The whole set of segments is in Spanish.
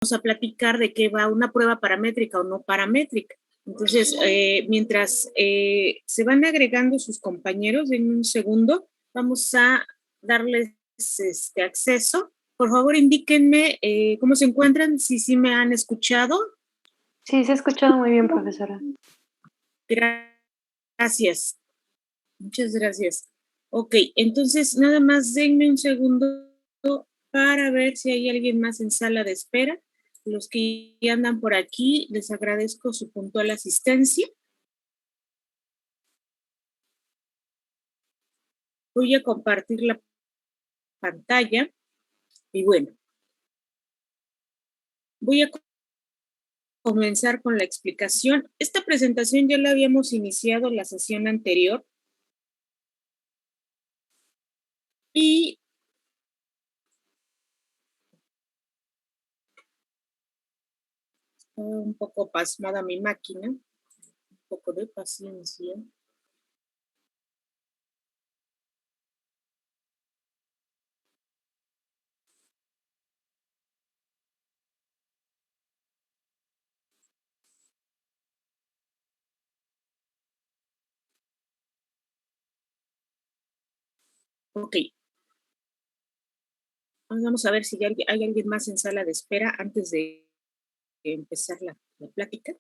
a platicar de qué va una prueba paramétrica o no paramétrica. Entonces, mientras se van agregando sus compañeros, en un segundo, vamos a darles acceso. Por favor, indíquenme cómo se encuentran, si sí me han escuchado. Sí, se ha escuchado muy bien, profesora. Gracias. Muchas gracias. Ok, entonces nada más denme un segundo para ver si hay alguien más en sala de espera. Los que ya andan por aquí, les agradezco su puntual asistencia. Voy a compartir la pantalla y bueno, voy a comenzar con la explicación. Esta presentación ya la habíamos iniciado en la sesión anterior y un poco pasmada mi máquina, un poco de paciencia. Ok, vamos a ver si hay alguien más en sala de espera antes de empezar la plática.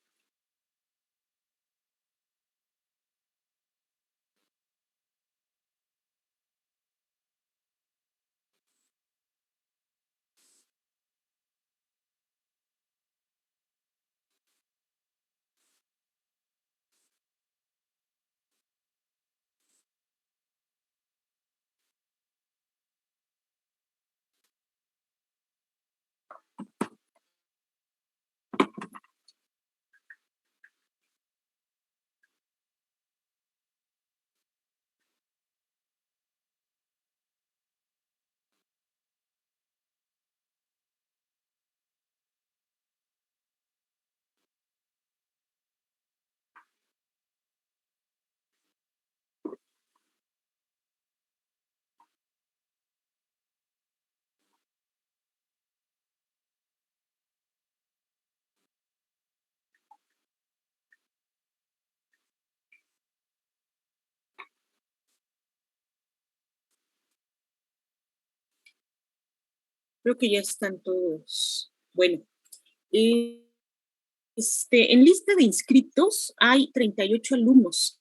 Creo que ya están todos. Bueno, en lista de inscritos hay 38 alumnos.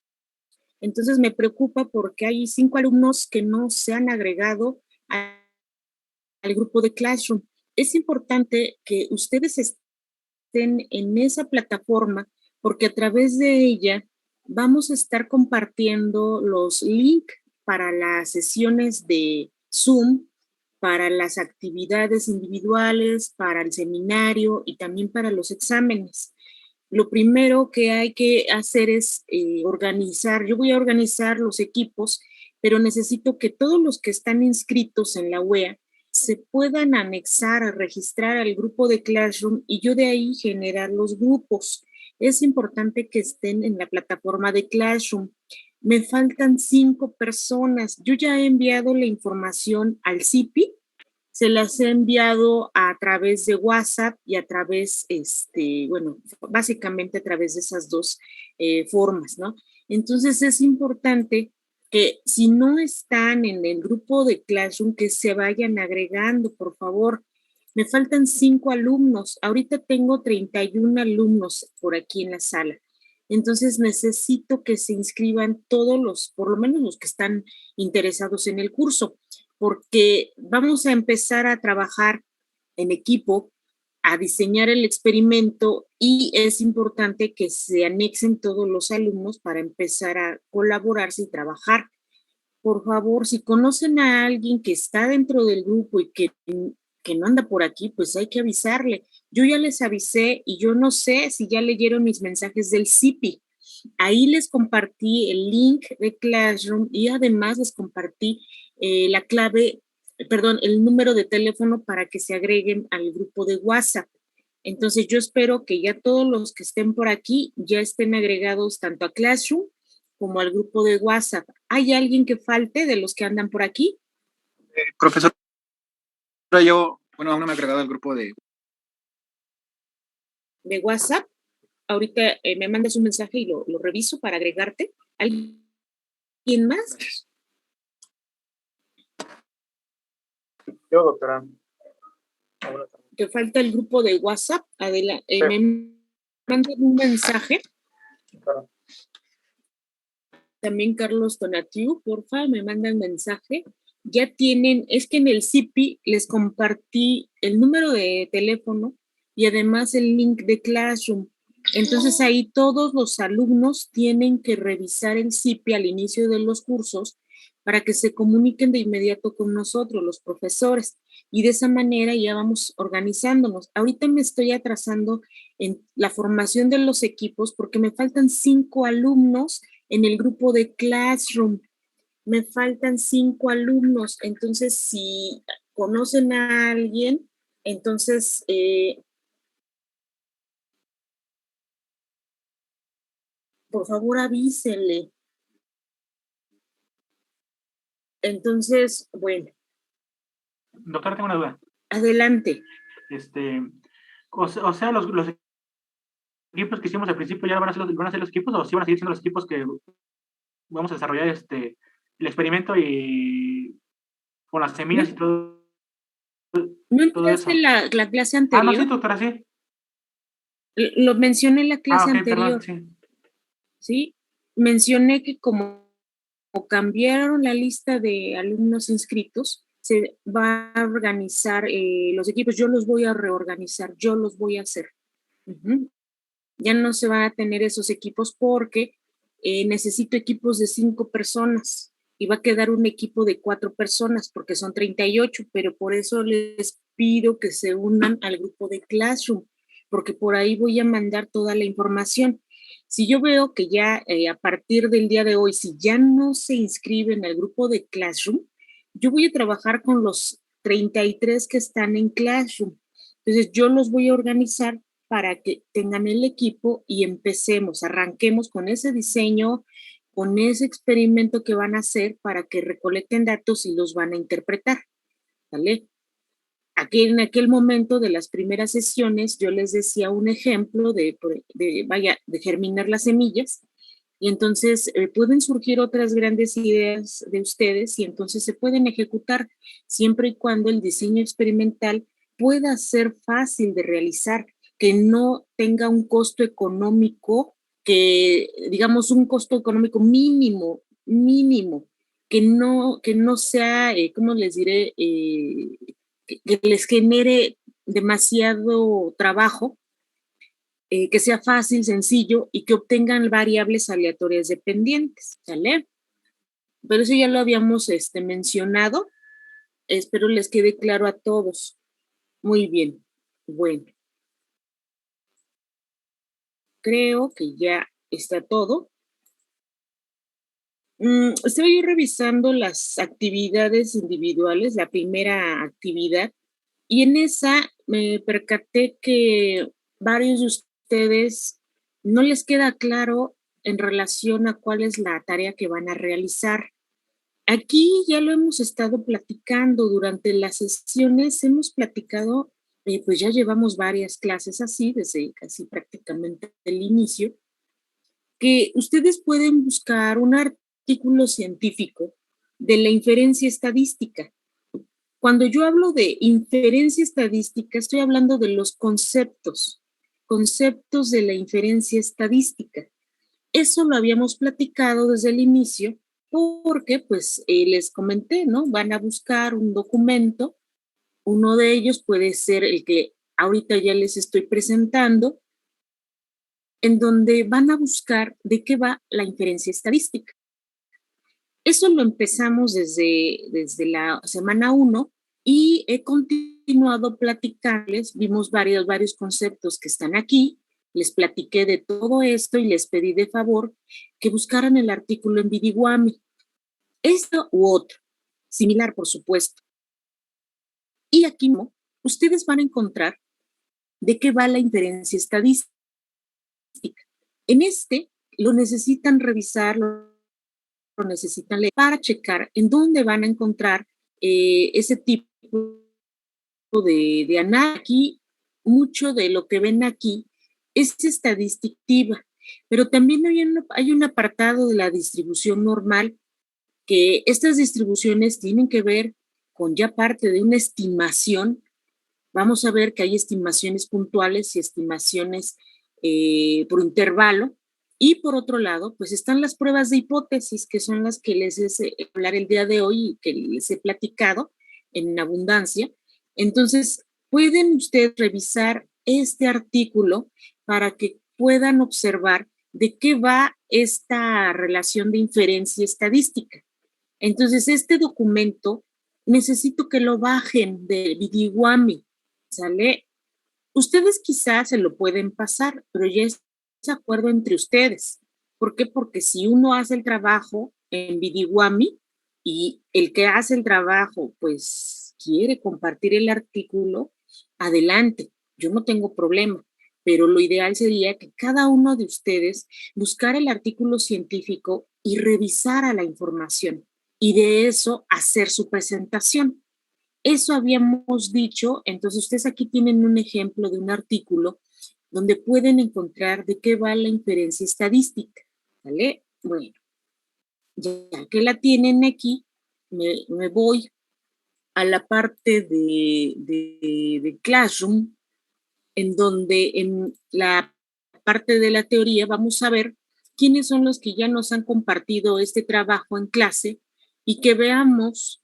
Entonces me preocupa porque hay 5 alumnos que no se han agregado al grupo de Classroom. Es importante que ustedes estén en esa plataforma porque a través de ella vamos a estar compartiendo los links para las sesiones de Zoom, para las actividades individuales, para el seminario y también para los exámenes. Lo primero que hay que hacer es organizar. Yo voy a organizar los equipos, pero necesito que todos los que están inscritos en la UEA se puedan anexar, a registrar al grupo de Classroom y yo de ahí generar los grupos. Es importante que estén en la plataforma de Classroom. Me faltan 5 personas. Yo ya he enviado la información al CIPI, se las he enviado a través de WhatsApp y a través, bueno, básicamente a través de esas dos formas, ¿no? Entonces es importante que si no están en el grupo de Classroom, que se vayan agregando, por favor. Me faltan 5 alumnos. Ahorita tengo 31 alumnos por aquí en la sala. Entonces necesito que se inscriban todos los, por lo menos los que están interesados en el curso, porque vamos a empezar a trabajar en equipo, a diseñar el experimento y es importante que se anexen todos los alumnos para empezar a colaborarse y trabajar. Por favor, si conocen a alguien que está dentro del grupo y que no anda por aquí, pues hay que avisarle. Yo ya les avisé y yo no sé si ya leyeron mis mensajes del CIPI. Ahí les compartí el link de Classroom y además les compartí la clave, perdón, el número de teléfono para que se agreguen al grupo de WhatsApp. Entonces yo espero que ya todos los que estén por aquí ya estén agregados tanto a Classroom como al grupo de WhatsApp. ¿Hay alguien que falte de los que andan por aquí? Profesor, yo, bueno, aún no me he agregado al grupo de de WhatsApp. Ahorita me mandas un mensaje y lo reviso para agregarte. ¿Alguien más? Yo, doctora. Te falta el grupo de WhatsApp. Adela, sí. Me mandan un mensaje. Claro. También Carlos Tonatiu, porfa, me mandan mensaje. Ya tienen, es que en el CIPI les compartí el número de teléfono y además el link de Classroom. Entonces ahí todos los alumnos tienen que revisar el CIPI al inicio de los cursos para que se comuniquen de inmediato con nosotros, los profesores, y de esa manera ya vamos organizándonos. Ahorita me estoy atrasando en la formación de los equipos porque me faltan 5 alumnos en el grupo de Classroom. Me faltan 5 alumnos, entonces si conocen a alguien, entonces por favor avísenle. Entonces, bueno. Doctora, tengo una duda. Adelante. O sea, los equipos que hicimos al principio ya van a ser los equipos, o si van a seguir siendo los equipos que vamos a desarrollar el experimento y con las semillas y todo. ¿No entraste la clase anterior? No, sí, doctora, sí. Lo mencioné en la clase anterior. Perdón, sí. Sí, mencioné que como cambiaron la lista de alumnos inscritos, se va a organizar los equipos. Yo los voy a reorganizar, yo los voy a hacer. Ya no se van a tener esos equipos porque necesito equipos de 5 personas y va a quedar un equipo de 4 personas porque son 38, pero por eso les pido que se unan al grupo de Classroom, porque por ahí voy a mandar toda la información. Si yo veo que ya a partir del día de hoy, si ya no se inscriben al grupo de Classroom, yo voy a trabajar con los 33 que están en Classroom. Entonces yo los voy a organizar para que tengan el equipo y empecemos, arranquemos con ese diseño, con ese experimento que van a hacer para que recolecten datos y los van a interpretar, ¿vale? Aquí en aquel momento de las primeras sesiones yo les decía un ejemplo de germinar las semillas y entonces pueden surgir otras grandes ideas de ustedes y entonces se pueden ejecutar siempre y cuando el diseño experimental pueda ser fácil de realizar, que no tenga un costo económico, que digamos un costo económico mínimo, que no sea, ¿cómo les diré? Que les genere demasiado trabajo, que sea fácil, sencillo y que obtengan variables aleatorias dependientes, ¿sale? Pero eso ya lo habíamos mencionado. Espero les quede claro a todos. Muy bien. Bueno. Creo que ya está todo. Estoy revisando las actividades individuales, la primera actividad, y en esa me percaté que varios de ustedes no les queda claro en relación a cuál es la tarea que van a realizar. Aquí ya lo hemos estado platicando durante las sesiones, hemos platicado, pues ya llevamos varias clases así, desde casi prácticamente el inicio, que ustedes pueden buscar un artículo científico de la inferencia estadística. Cuando yo hablo de inferencia estadística, estoy hablando de los conceptos de la inferencia estadística. Eso lo habíamos platicado desde el inicio porque, pues, les comenté, ¿no? Van a buscar un documento. Uno de ellos puede ser el que ahorita ya les estoy presentando, en donde van a buscar de qué va la inferencia estadística. Eso lo empezamos desde la semana 1 y he continuado platicándoles, vimos varios conceptos que están aquí, les platiqué de todo esto y les pedí de favor que buscaran el artículo en Vidiguami. Esto u otro, similar por supuesto. Y aquí ustedes van a encontrar de qué va la inferencia estadística. En lo necesitan revisar, lo necesitan leer para checar en dónde van a encontrar ese tipo de análisis. Aquí, mucho de lo que ven aquí es estadística, pero también hay un apartado de la distribución normal, que estas distribuciones tienen que ver con ya parte de una estimación. Vamos a ver que hay estimaciones puntuales y estimaciones por intervalo. Y por otro lado, pues están las pruebas de hipótesis, que son las que les he hablar el día de hoy y que les he platicado en abundancia. Entonces, pueden ustedes revisar este artículo para que puedan observar de qué va esta relación de inferencia estadística. Entonces, este documento necesito que lo bajen de Vidiwami, ¿sale? Ustedes quizás se lo pueden pasar, pero ya es acuerdo entre ustedes. ¿Por qué? Porque si uno hace el trabajo en Vidiwami y el que hace el trabajo, pues quiere compartir el artículo, adelante, yo no tengo problema, pero lo ideal sería que cada uno de ustedes buscara el artículo científico y revisara la información y de eso hacer su presentación. Eso habíamos dicho, entonces ustedes aquí tienen un ejemplo de un artículo donde pueden encontrar de qué va la inferencia estadística, ¿vale? Bueno, ya que la tienen aquí, me voy a la parte de Classroom, en donde en la parte de la teoría vamos a ver quiénes son los que ya nos han compartido este trabajo en clase y que veamos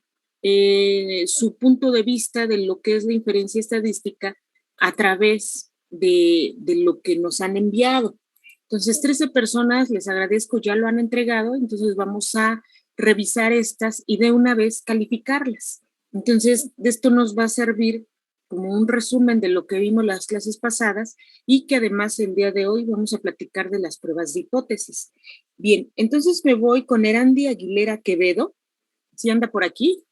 su punto de vista de lo que es la inferencia estadística a través de lo que nos han enviado. Entonces, 13 personas, les agradezco, ya lo han entregado, entonces vamos a revisar estas y de una vez calificarlas. Entonces, de esto nos va a servir como un resumen de lo que vimos las clases pasadas y que además el día de hoy vamos a platicar de las pruebas de hipótesis. Bien, entonces me voy con Erandi Aguilera Quevedo. ¿Sí anda por aquí?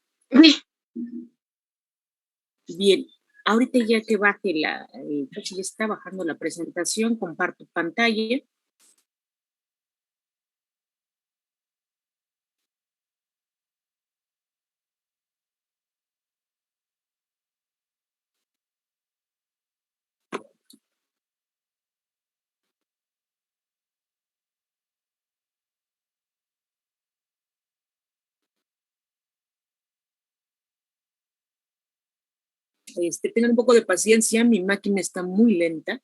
Bien, ahorita ya que baje pues ya está bajando la presentación, comparto pantalla. Tengan un poco de paciencia, mi máquina está muy lenta.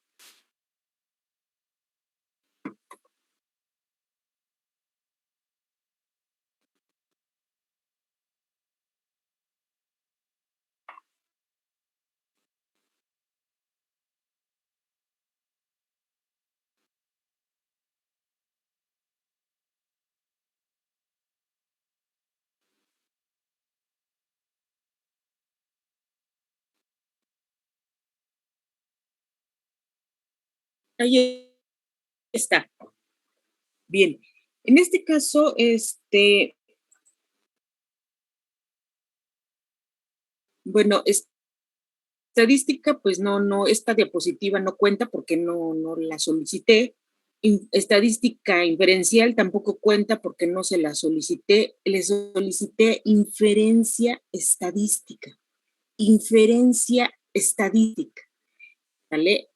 Ahí está. Bien, en este caso, bueno, estadística, pues no, esta diapositiva no cuenta porque no la solicité. Estadística inferencial tampoco cuenta porque no se la solicité. Le solicité inferencia estadística. Inferencia estadística, ¿vale?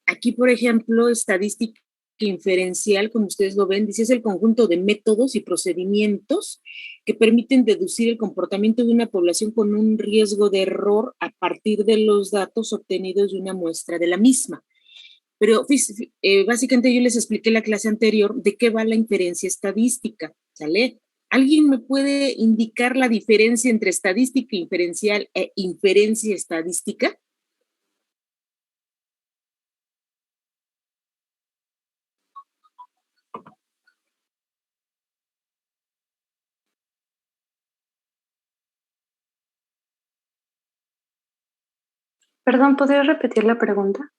Aquí, por ejemplo, estadística inferencial, como ustedes lo ven, dice es el conjunto de métodos y procedimientos que permiten deducir el comportamiento de una población con un riesgo de error a partir de los datos obtenidos de una muestra de la misma. Pero básicamente yo les expliqué en la clase anterior de qué va la inferencia estadística, ¿sale? ¿Alguien me puede indicar la diferencia entre estadística inferencial e inferencia estadística? Perdón, ¿podrías repetir la pregunta?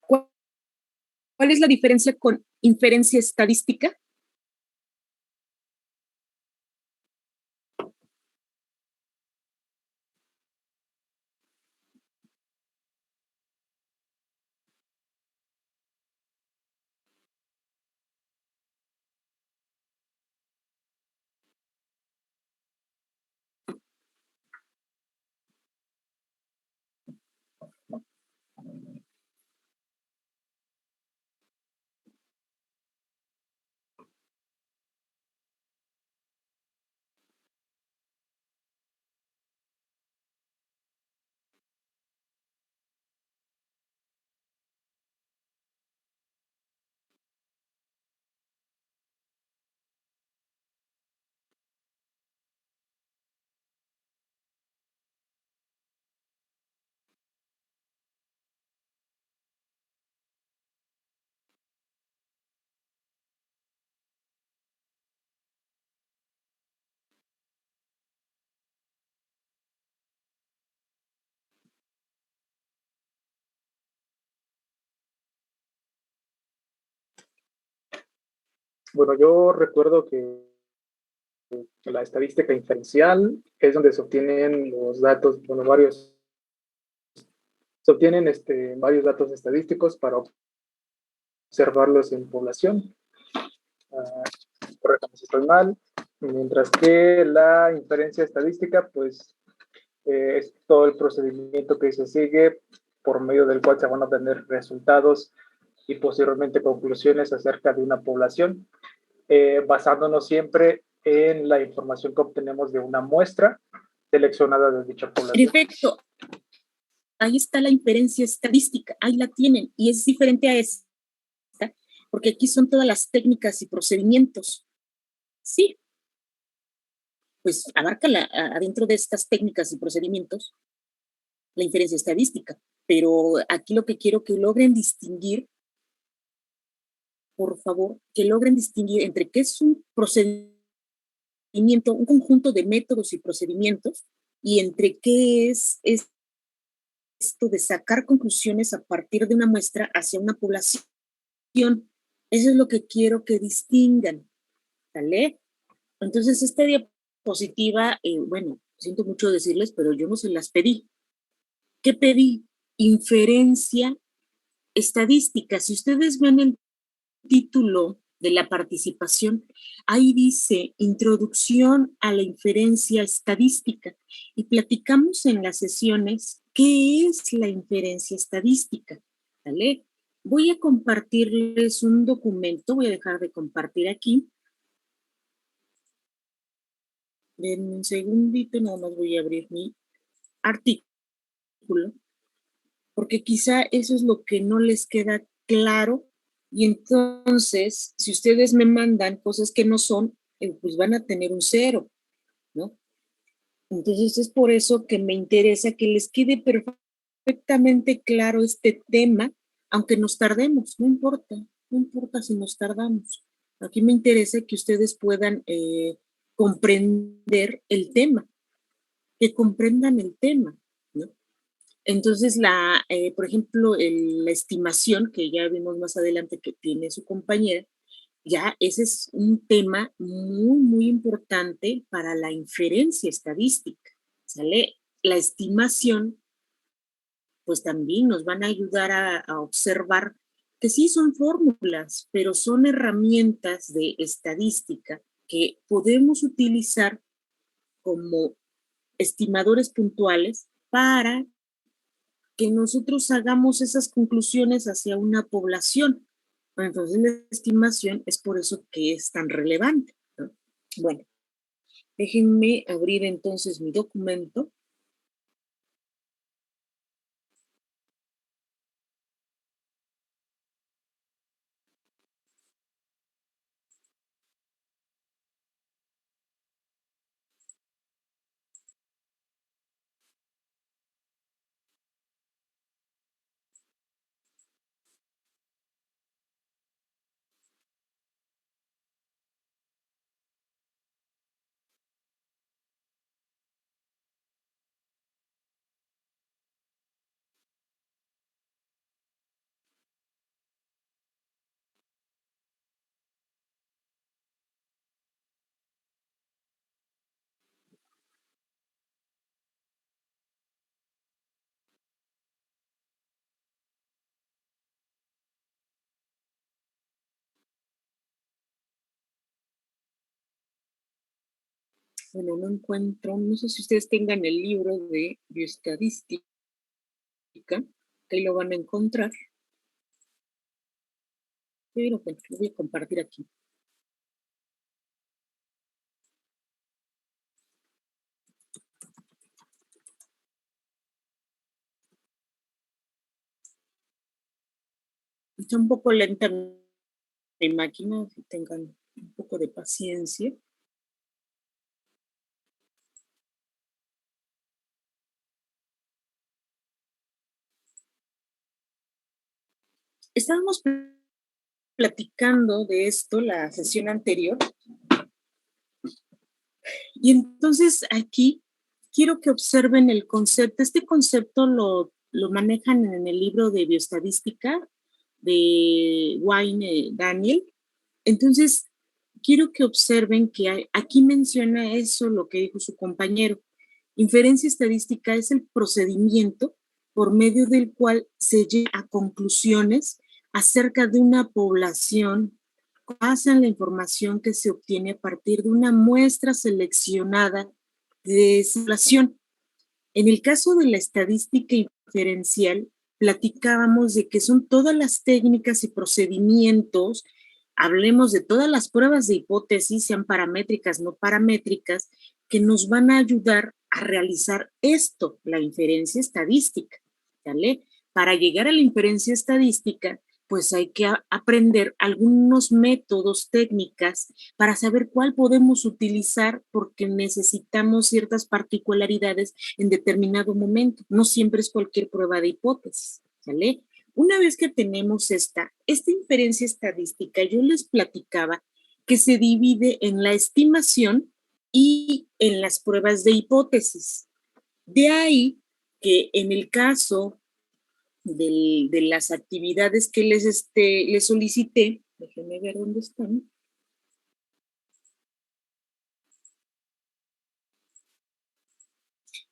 ¿Cuál es la diferencia con inferencia estadística? Bueno, yo recuerdo que la estadística inferencial es donde se obtienen los datos, bueno, se obtienen varios datos estadísticos para observarlos en población. Correctamente, si estoy mal. Mientras que la inferencia estadística, pues, es todo el procedimiento que se sigue por medio del cual se van a obtener resultados y posteriormente conclusiones acerca de una población, basándonos siempre en la información que obtenemos de una muestra seleccionada de dicha población. Perfecto. Ahí está la inferencia estadística, ahí la tienen, y es diferente a esta, porque aquí son todas las técnicas y procedimientos. Sí, pues abarca adentro de estas técnicas y procedimientos la inferencia estadística, pero aquí lo que quiero que logren distinguir, por favor, que logren distinguir entre qué es un procedimiento, un conjunto de métodos y procedimientos, y entre qué es esto de sacar conclusiones a partir de una muestra hacia una población. Eso es lo que quiero que distingan, ¿vale? Entonces, esta diapositiva, bueno, siento mucho decirles, pero yo no se las pedí. ¿Qué pedí? Inferencia estadística. Si ustedes ven el título de la participación, ahí dice Introducción a la inferencia estadística, y platicamos en las sesiones qué es la inferencia estadística, ¿vale? Voy a compartirles un documento, voy a dejar de compartir aquí. Denme un segundito, nada más voy a abrir mi artículo, porque quizá eso es lo que no les queda claro, y entonces, si ustedes me mandan cosas que no son, pues van a tener un 0, ¿no? Entonces es por eso que me interesa que les quede perfectamente claro este tema, aunque nos tardemos, no importa, no importa si nos tardamos. Aquí me interesa que ustedes puedan comprender el tema, que comprendan el tema, ¿no? Entonces, por ejemplo, la estimación, que ya vimos más adelante que tiene su compañera, ya ese es un tema muy, muy importante para la inferencia estadística, ¿sale? La estimación, pues también nos van a ayudar a observar que sí son fórmulas, pero son herramientas de estadística que podemos utilizar como estimadores puntuales para que nosotros hagamos esas conclusiones hacia una población. Entonces, la estimación es por eso que es tan relevante, ¿no? Bueno, déjenme abrir entonces mi documento. Bueno, no encuentro, no sé si ustedes tengan el libro de bioestadística, que ahí lo van a encontrar. Yo lo voy a compartir aquí. Está un poco lenta mi máquina, si tengan un poco de paciencia. Estábamos platicando de esto la sesión anterior, y entonces aquí quiero que observen el concepto. Este concepto lo manejan en el libro de bioestadística de Wayne Daniel. Entonces, quiero que observen que aquí menciona eso, lo que dijo su compañero. Inferencia estadística es el procedimiento por medio del cual se llega a conclusiones acerca de una población basan la información que se obtiene a partir de una muestra seleccionada de esa población. En el caso de la estadística inferencial, platicábamos de que son todas las técnicas y procedimientos, hablemos de todas las pruebas de hipótesis, sean paramétricas, no paramétricas, que nos van a ayudar a realizar esto, la inferencia estadística, ¿vale? Para llegar a la inferencia estadística, pues hay que aprender algunos métodos, técnicas, para saber cuál podemos utilizar porque necesitamos ciertas particularidades en determinado momento. No siempre es cualquier prueba de hipótesis, ¿vale? Una vez que tenemos esta inferencia estadística, yo les platicaba que se divide en la estimación y en las pruebas de hipótesis. De ahí que en el caso de las actividades que les solicité, déjenme ver dónde están.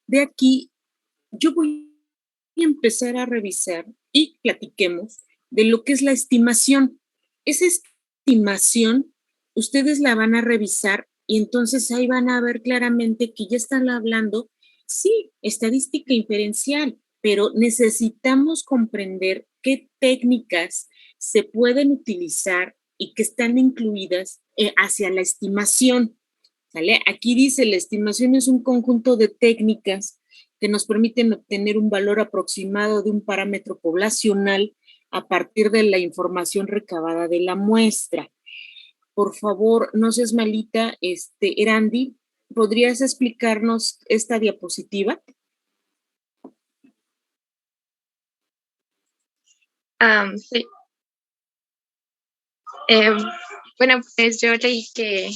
De aquí, yo voy a empezar a revisar y platiquemos de lo que es la estimación. Esa estimación, ustedes la van a revisar y entonces ahí van a ver claramente que ya están hablando, sí, estadística inferencial, pero necesitamos comprender qué técnicas se pueden utilizar y que están incluidas hacia la estimación. ¿Sale? Aquí dice, la estimación es un conjunto de técnicas que nos permiten obtener un valor aproximado de un parámetro poblacional a partir de la información recabada de la muestra. Por favor, no seas malita, Erandi, ¿podrías explicarnos esta diapositiva? Sí. Bueno, pues yo leí que,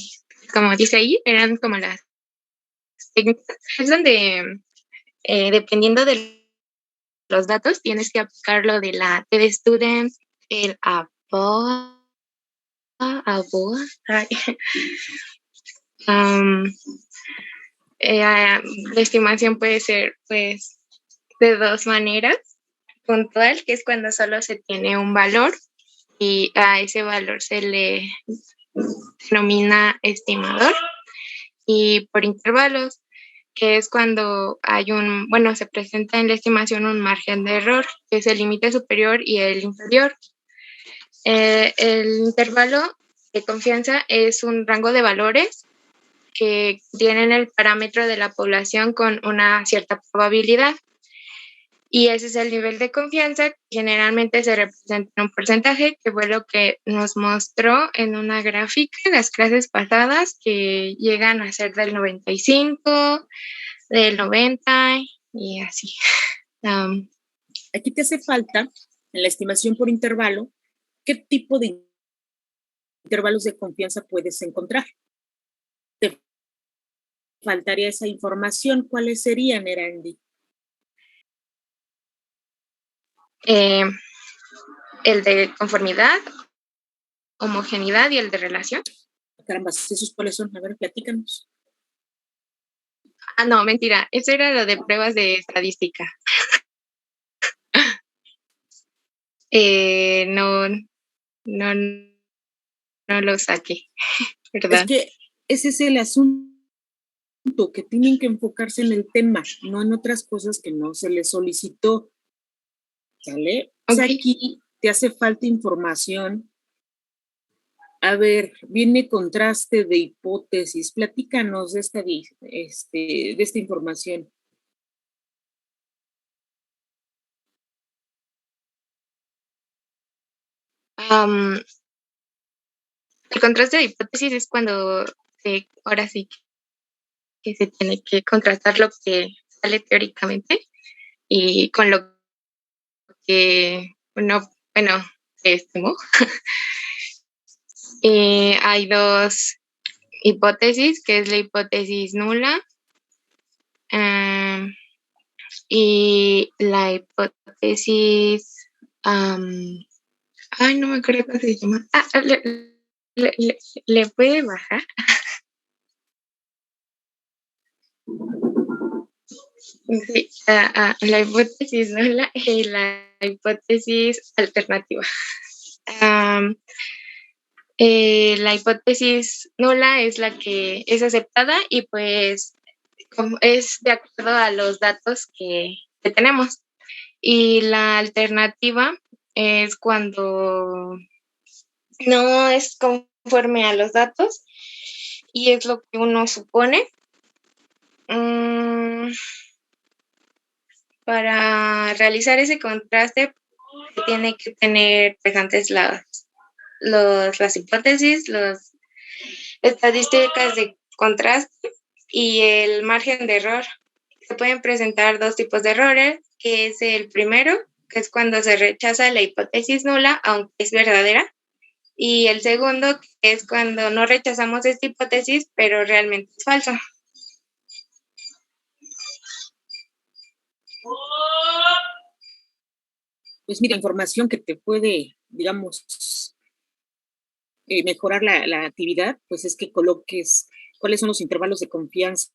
como dice ahí, eran como las técnicas, es donde dependiendo de los datos tienes que aplicar lo de la TD Student, el ABOA. La estimación puede ser pues de dos maneras: puntual, que es cuando solo se tiene un valor y a ese valor se le denomina estimador, y por intervalos, que es cuando hay se presenta en la estimación un margen de error, que es el límite superior y el inferior. El intervalo de confianza es un rango de valores que tienen el parámetro de la población con una cierta probabilidad. Y ese es el nivel de confianza que generalmente se representa en un porcentaje, que fue lo que nos mostró en una gráfica en las clases pasadas, que llegan a ser del 95, del 90 y así. Aquí te hace falta, en la estimación por intervalo, ¿qué tipo de intervalos de confianza puedes encontrar? Te faltaría esa información. ¿Cuáles serían, Erandi? El de conformidad, homogeneidad y el de relación. Caramba, ¿esos cuáles son? A ver, platícanos. No, mentira, eso era lo de pruebas de estadística. No lo saqué, ¿verdad? Es que ese es el asunto, que tienen que enfocarse en el tema, no en otras cosas que no se les solicitó. ¿Sale? Okay. O sea, aquí te hace falta información. A ver, viene contraste de hipótesis. Platícanos de esta información. El contraste de hipótesis es cuando ahora sí que se tiene que contrastar lo que sale teóricamente y con lo que se estimó. Hay dos hipótesis, que es la hipótesis nula y la hipótesis, no me acuerdo cómo se llama. ¿Le puede bajar? Sí, la hipótesis nula y la hipótesis alternativa. La hipótesis nula es la que es aceptada y pues es de acuerdo a los datos que tenemos. Y la alternativa es cuando no es conforme a los datos y es lo que uno supone. Para realizar ese contraste se tiene que tener presentes las hipótesis, las estadísticas de contraste y el margen de error. Se pueden presentar dos tipos de errores, que es el primero, que es cuando se rechaza la hipótesis nula, aunque es verdadera, y el segundo, que es cuando no rechazamos esta hipótesis, pero realmente es falso. Pues mira, información que te puede, digamos, mejorar la actividad, pues es que coloques cuáles son los intervalos de confianza.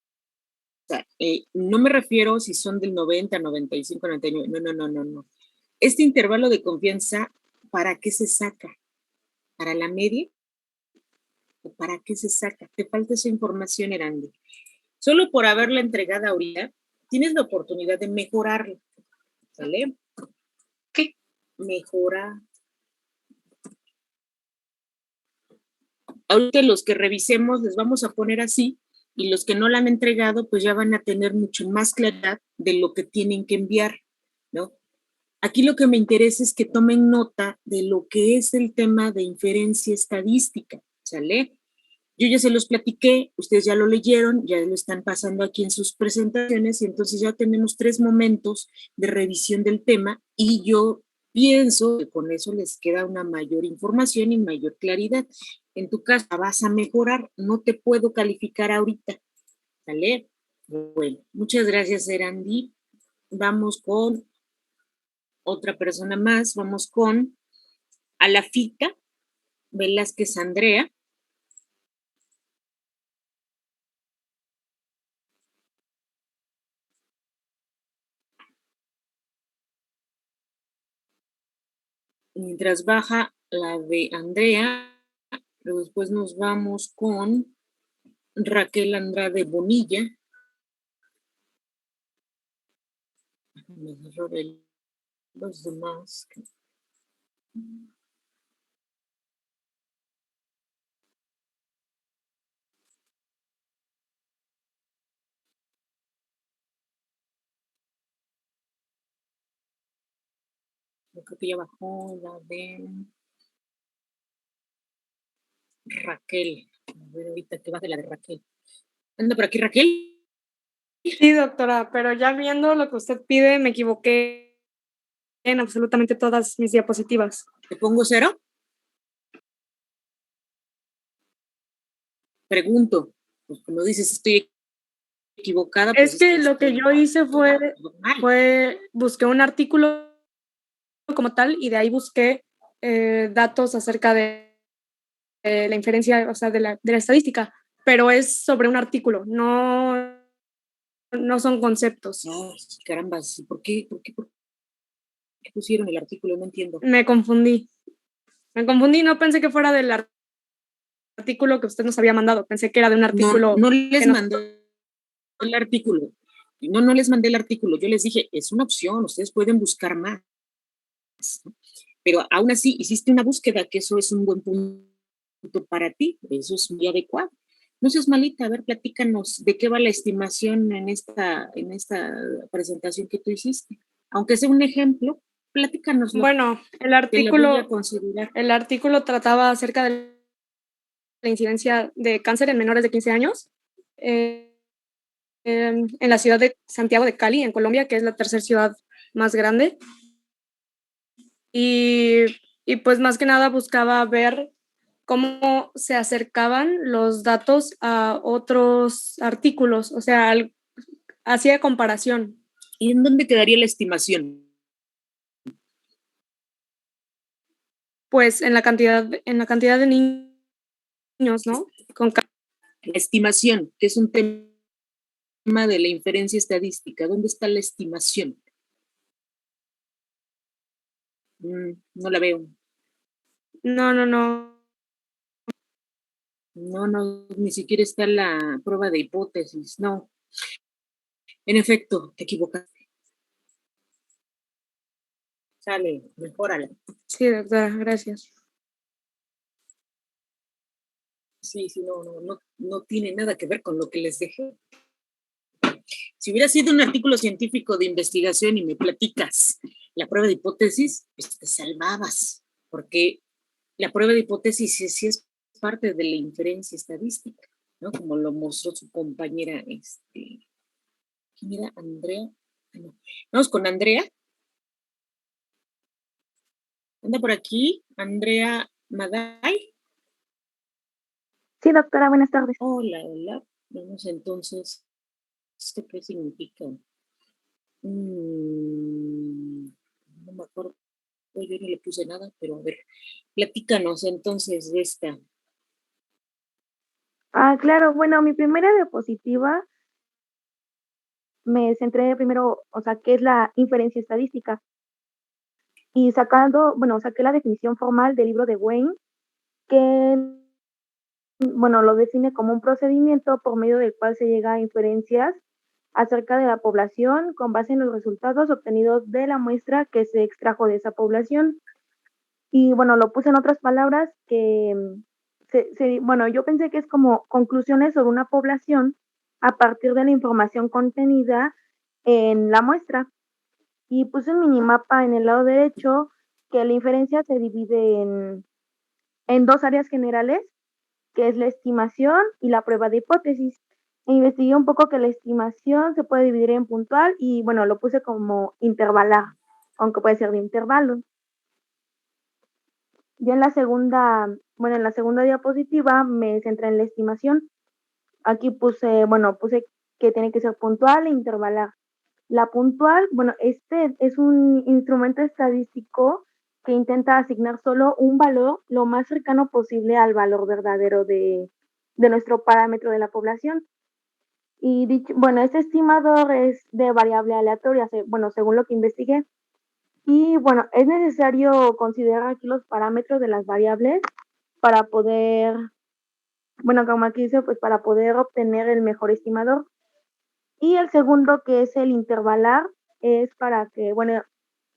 No me refiero si son del 90, 95, 99, no. Este intervalo de confianza, ¿para qué se saca? ¿Para la media? ¿O para qué se saca? Te falta esa información, Erandi. Solo por haberla entregada ahorita, tienes la oportunidad de mejorarla, ¿sale? ¿Qué? Mejora. Ahorita los que revisemos les vamos a poner así y los que no la han entregado pues ya van a tener mucho más claridad de lo que tienen que enviar, ¿no? Aquí lo que me interesa es que tomen nota de lo que es el tema de inferencia estadística, ¿sale? Yo ya se los platiqué, ustedes ya lo leyeron, ya lo están pasando aquí en sus presentaciones y entonces ya tenemos 3 momentos de revisión del tema y yo pienso que con eso les queda una mayor información y mayor claridad. En tu caso vas a mejorar, no te puedo calificar ahorita, ¿sale? Bueno, muchas gracias, Erandi. Vamos con otra persona más, vamos con Alafita Velázquez Andrea. Mientras baja la de Andrea, pero después nos vamos con Raquel Andrade Bonilla. Los demás. Yo creo que ya bajó la de Raquel. A ver ahorita que baje la de Raquel. ¿Anda por aquí Raquel? Sí, doctora, pero ya viendo lo que usted pide, me equivoqué en absolutamente todas mis diapositivas. ¿Te pongo 0? Pregunto. Pues como dices, estoy equivocada. Es pues que lo que yo hice fue busqué un artículo como tal y de ahí busqué datos acerca de la inferencia, o sea, de la estadística, pero es sobre un artículo, no son conceptos. No, caramba, ¿por qué pusieron el artículo? No entiendo. Me confundí, no pensé que fuera del artículo que usted nos había mandado, pensé que era de un artículo. No les mandé el artículo. No les mandé el artículo. Yo les dije, es una opción, ustedes pueden buscar más. Pero aún así hiciste una búsqueda, que eso es un buen punto para ti, eso es muy adecuado. No seas malita, a ver, platícanos de qué va la estimación en esta presentación que tú hiciste. Aunque sea un ejemplo, platícanos. Bueno, el artículo trataba acerca de la incidencia de cáncer en menores de 15 años en la ciudad de Santiago de Cali, en Colombia, que es la tercera ciudad más grande. Y pues más que nada buscaba ver cómo se acercaban los datos a otros artículos, o sea, hacía comparación. ¿Y en dónde quedaría la estimación? Pues en la cantidad de niños ¿no? La estimación, que es un tema de la inferencia estadística. ¿Dónde está la estimación? No la veo. No. No, ni siquiera está la prueba de hipótesis, no. En efecto, te equivocaste. Sale, mejórala. Sí, doctora, gracias. Sí, no tiene nada que ver con lo que les dejé. Si hubiera sido un artículo científico de investigación y me platicas la prueba de hipótesis, pues te salvabas, porque la prueba de hipótesis sí es parte de la inferencia estadística, ¿no? Como lo mostró su compañera, ¿quién era? Andrea. No. Vamos con Andrea. Anda por aquí, Andrea Maday. Sí, doctora, buenas tardes. Hola. Vamos entonces, ¿qué significa? No me acuerdo, yo no le puse nada, pero a ver, platícanos entonces de esta. Claro, bueno, mi primera diapositiva me centré primero, o sea, qué es la inferencia estadística. Y saqué la definición formal del libro de Wayne, que, bueno, lo define como un procedimiento por medio del cual se llega a inferencias acerca de la población con base en los resultados obtenidos de la muestra que se extrajo de esa población. Y bueno, lo puse en otras palabras que, bueno, yo pensé que es como conclusiones sobre una población a partir de la información contenida en la muestra. Y puse un minimapa en el lado derecho que la inferencia se divide en dos áreas generales, que es la estimación y la prueba de hipótesis. E investigué un poco que la estimación se puede dividir en puntual y bueno, lo puse como intervalar, aunque puede ser de intervalos. Ya en la segunda diapositiva me centré en la estimación. Aquí puse que tiene que ser puntual e intervalar. La puntual, bueno, este es un instrumento estadístico que intenta asignar solo un valor lo más cercano posible al valor verdadero de nuestro parámetro de la población. Y este estimador es de variable aleatoria, según lo que investigué. Y bueno, es necesario considerar aquí los parámetros de las variables para poder, como aquí dice, pues para poder obtener el mejor estimador. Y el segundo, que es el intervalar, es para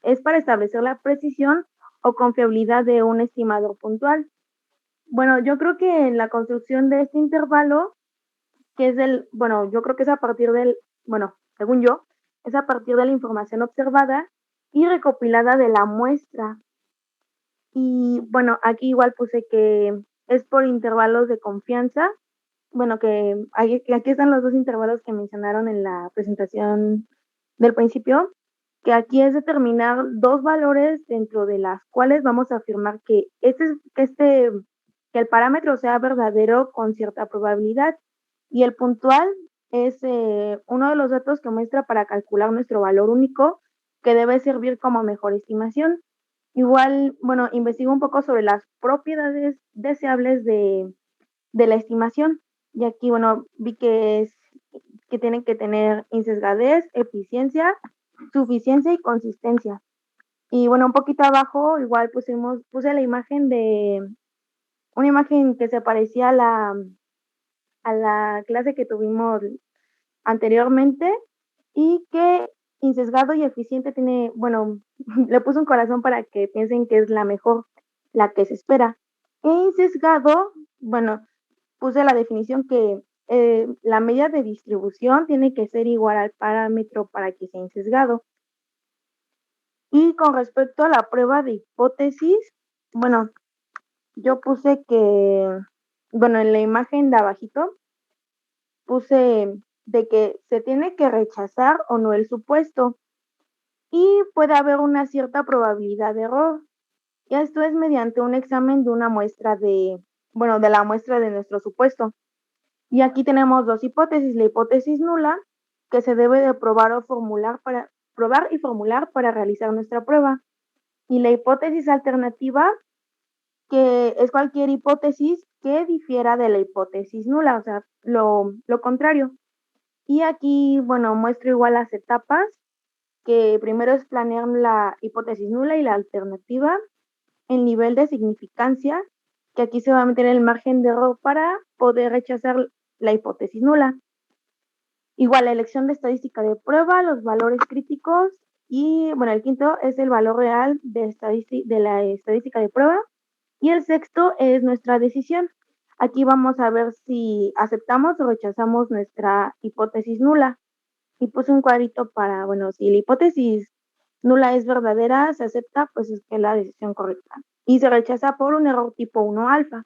establecer la precisión o confiabilidad de un estimador puntual. Bueno, yo creo que en la construcción de este intervalo, yo creo que es a partir según yo, es a partir de la información observada y recopilada de la muestra. Y bueno, aquí igual puse que es por intervalos de confianza. Bueno, que aquí están los dos intervalos que mencionaron en la presentación del principio, que aquí es determinar dos valores dentro de las cuales vamos a afirmar que que el parámetro sea verdadero con cierta probabilidad. Y el puntual es uno de los datos que muestra para calcular nuestro valor único, que debe servir como mejor estimación. Igual, bueno, investigo un poco sobre las propiedades deseables de la estimación. Y aquí, bueno, vi que tienen que tener insesgadez, eficiencia, suficiencia y consistencia. Y bueno, un poquito abajo, igual puse la imagen una imagen que se parecía a la clase que tuvimos anteriormente, y que insesgado y eficiente tiene, bueno, le puse un corazón para que piensen que es la mejor, la que se espera. E insesgado, bueno, puse la definición que la media de distribución tiene que ser igual al parámetro para que sea insesgado. Y con respecto a la prueba de hipótesis, bueno, yo puse que, bueno, en la imagen de abajito, puse de que se tiene que rechazar o no el supuesto y puede haber una cierta probabilidad de error. Y esto es mediante un examen de una muestra de la muestra de nuestro supuesto. Y aquí tenemos dos hipótesis: la hipótesis nula, que se debe de probar y formular para realizar nuestra prueba, y la hipótesis alternativa, que es cualquier hipótesis que difiera de la hipótesis nula, o sea, lo contrario. Y aquí, bueno, muestro igual las etapas, que primero es planear la hipótesis nula y la alternativa, el nivel de significancia, que aquí se va a meter el margen de error para poder rechazar la hipótesis nula. Igual, la elección de estadística de prueba, los valores críticos y, bueno, el quinto es el valor real de la estadística de prueba y el sexto es nuestra decisión. Aquí vamos a ver si aceptamos o rechazamos nuestra hipótesis nula. Y puse un cuadrito para, bueno, si la hipótesis nula es verdadera, se acepta, pues es que es la decisión correcta. Y se rechaza por un error tipo 1 alfa.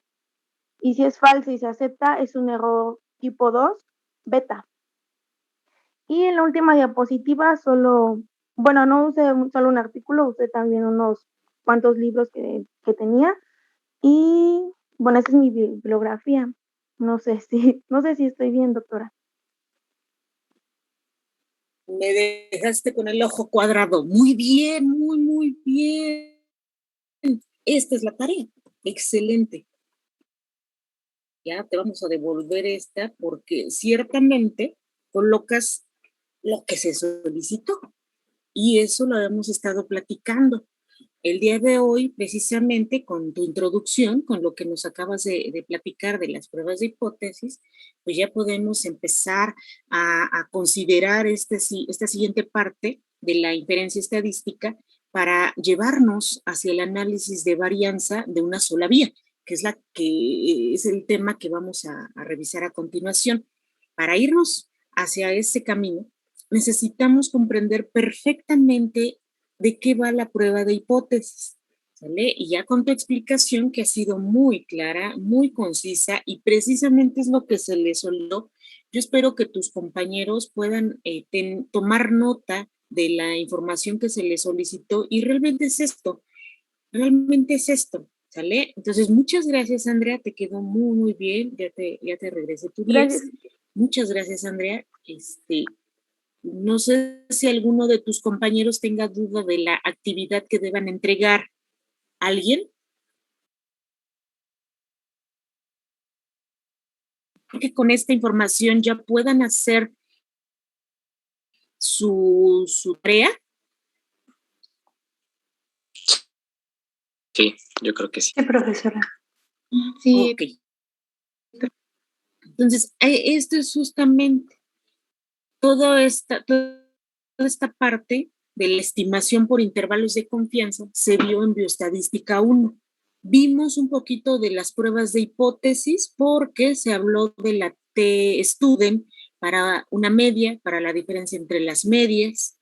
Y si es falsa y se acepta, es un error tipo 2 beta. Y en la última diapositiva bueno, no usé solo un artículo, usé también unos cuantos libros que tenía. Y bueno, esa es mi bibliografía. No sé si estoy bien, doctora. Me dejaste con el ojo cuadrado. Muy bien, muy bien. Esta es la tarea. Excelente. Ya te vamos a devolver esta porque ciertamente colocas lo que se solicitó y eso lo hemos estado platicando. El día de hoy, precisamente con tu introducción, con lo que nos acabas de platicar de las pruebas de hipótesis, pues ya podemos empezar a considerar esta siguiente parte de la inferencia estadística para llevarnos hacia el análisis de varianza de una sola vía, que es el tema que vamos a revisar a continuación. Para irnos hacia ese camino, necesitamos comprender perfectamente de qué va la prueba de hipótesis, ¿sale? Y ya con tu explicación que ha sido muy clara, muy concisa y precisamente es lo que se les olvidó, yo espero que tus compañeros puedan tomar nota de la información que se les solicitó y realmente es esto, ¿sale? Entonces, muchas gracias, Andrea, te quedó muy bien, ya te regresé tu 10. Gracias. Muchas gracias, Andrea. No sé si alguno de tus compañeros tenga duda de la actividad que deban entregar. ¿Alguien? Que con esta información ya puedan hacer su tarea. Sí, yo creo que sí. Sí, profesora. Sí. Ok. Entonces, esto es justamente toda esta parte de la estimación por intervalos de confianza se vio en bioestadística 1. Vimos un poquito de las pruebas de hipótesis porque se habló de la T-Student para una media, para la diferencia entre las medias.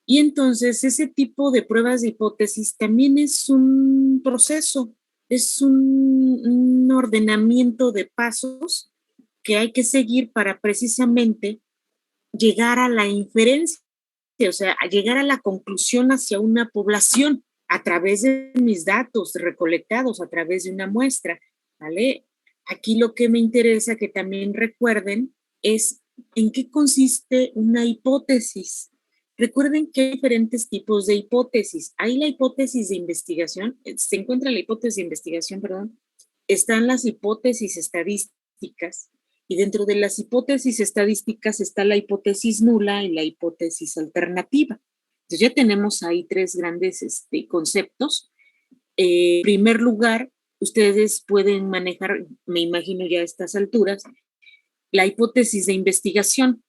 Y entonces ese tipo de pruebas de hipótesis también es un proceso, es un ordenamiento de pasos que hay que seguir para precisamente llegar a la inferencia, o sea, a llegar a la conclusión hacia una población a través de mis datos recolectados, a través de una muestra, ¿vale? Aquí lo que me interesa que también recuerden es en qué consiste una hipótesis. Recuerden que hay diferentes tipos de hipótesis. Hay la hipótesis de investigación, se encuentra la hipótesis de investigación, perdón, están las hipótesis estadísticas, y dentro de las hipótesis estadísticas está la hipótesis nula y la hipótesis alternativa. Entonces ya tenemos ahí tres grandes conceptos. En primer lugar, ustedes pueden manejar, me imagino ya a estas alturas, la hipótesis de investigación.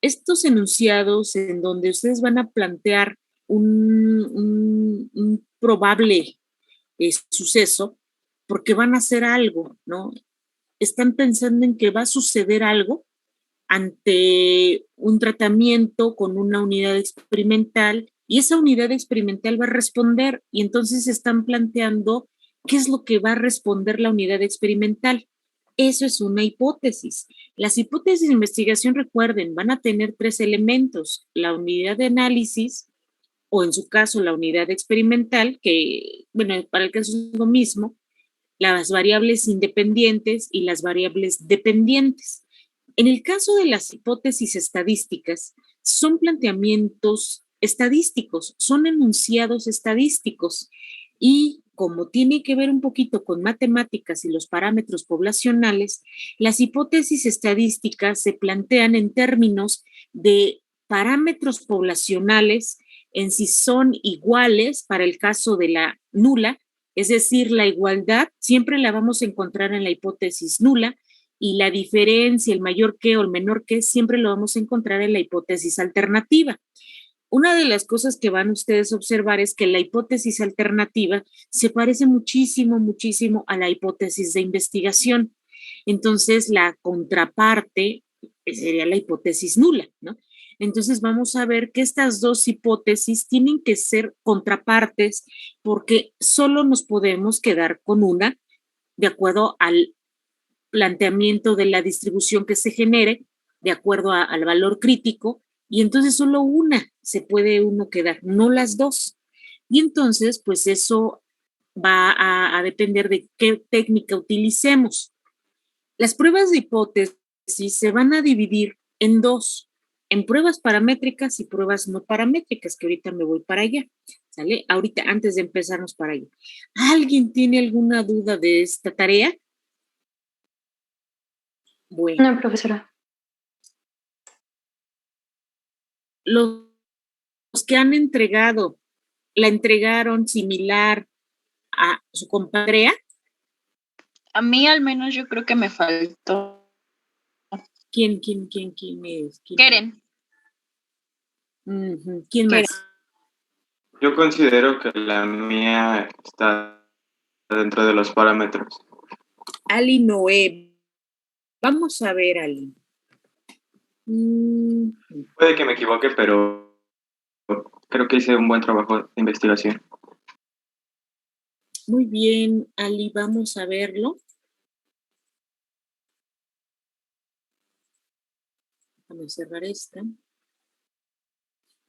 Estos enunciados en donde ustedes van a plantear un probable suceso porque van a hacer algo, ¿no? Están pensando en que va a suceder algo ante un tratamiento con una unidad experimental y esa unidad experimental va a responder y entonces están planteando qué es lo que va a responder la unidad experimental. Eso es una hipótesis. Las hipótesis de investigación, recuerden, van a tener tres elementos: la unidad de análisis o en su caso la unidad experimental, que, bueno, para el caso es lo mismo, las variables independientes y las variables dependientes. En el caso de las hipótesis estadísticas, son planteamientos estadísticos, son enunciados estadísticos y como tiene que ver un poquito con matemáticas y los parámetros poblacionales, las hipótesis estadísticas se plantean en términos de parámetros poblacionales en si son iguales para el caso de la nula, es decir, la igualdad siempre la vamos a encontrar en la hipótesis nula y la diferencia, el mayor que o el menor que, siempre lo vamos a encontrar en la hipótesis alternativa. Una de las cosas que van ustedes a observar es que la hipótesis alternativa se parece muchísimo, muchísimo a la hipótesis de investigación. Entonces, la contraparte sería la hipótesis nula, ¿no? Entonces, vamos a ver que estas dos hipótesis tienen que ser contrapartes porque solo nos podemos quedar con una de acuerdo al planteamiento de la distribución que se genere, de acuerdo al valor crítico, y entonces solo una se puede uno quedar, no las dos. Y entonces, pues eso va a depender de qué técnica utilicemos. Las pruebas de hipótesis se van a dividir en dos, en pruebas paramétricas y pruebas no paramétricas, que ahorita me voy para allá, ¿sale? Ahorita, antes de empezarnos para allá. ¿Alguien tiene alguna duda de esta tarea? Bueno. No, profesora. Los que han entregado, ¿la entregaron similar a su compañera? A mí al menos yo creo que me faltó. ¿Quién es? Keren. ¿Quién más? Yo considero que la mía está dentro de los parámetros. Ali Noé. Vamos a ver, Ali. Puede que me equivoque, pero creo que hice un buen trabajo de investigación. Muy bien, Ali, vamos a verlo. Déjame cerrar esta.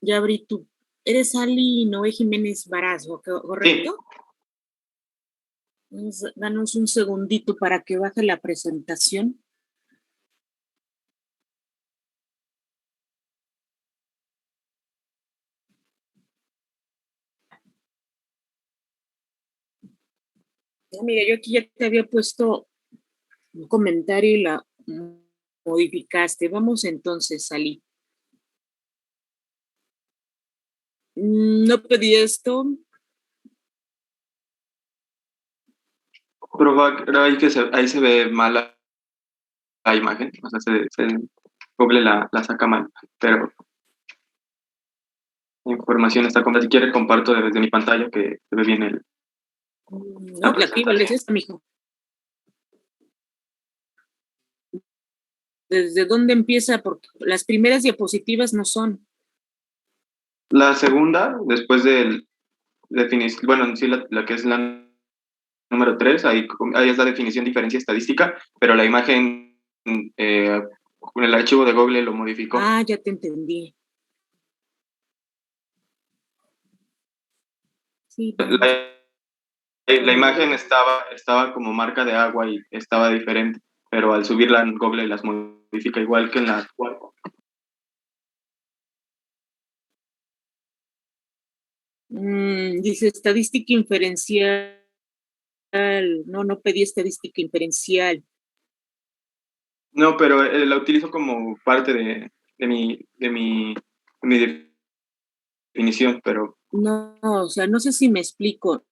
Ya abrí tú. ¿Eres Ali Noé Jiménez Barazo, correcto? Sí. Danos un segundito para que baje la presentación. Mira, yo aquí ya te había puesto un comentario y la modificaste. Vamos entonces, Ali. No pedí esto. Pero ahí se ve mal la imagen, o sea, Google la saca mal, pero la información está completa. Si quiere, comparto desde mi pantalla que se ve bien el. No, actívales esta, mijo. ¿Desde dónde empieza? Porque las primeras diapositivas no son. La segunda, después del definición, bueno, sí, la que es la número 3, ahí es la definición de diferencia estadística, pero la imagen, con el archivo de Google lo modificó. Ah, ya te entendí. Sí, la imagen estaba como marca de agua y estaba diferente, pero al subirla en Google las modifica igual que en la actual. Dice estadística inferencial. No pedí estadística inferencial. No, pero la utilizo como parte de mi definición, pero. No, o sea, no sé si me explico.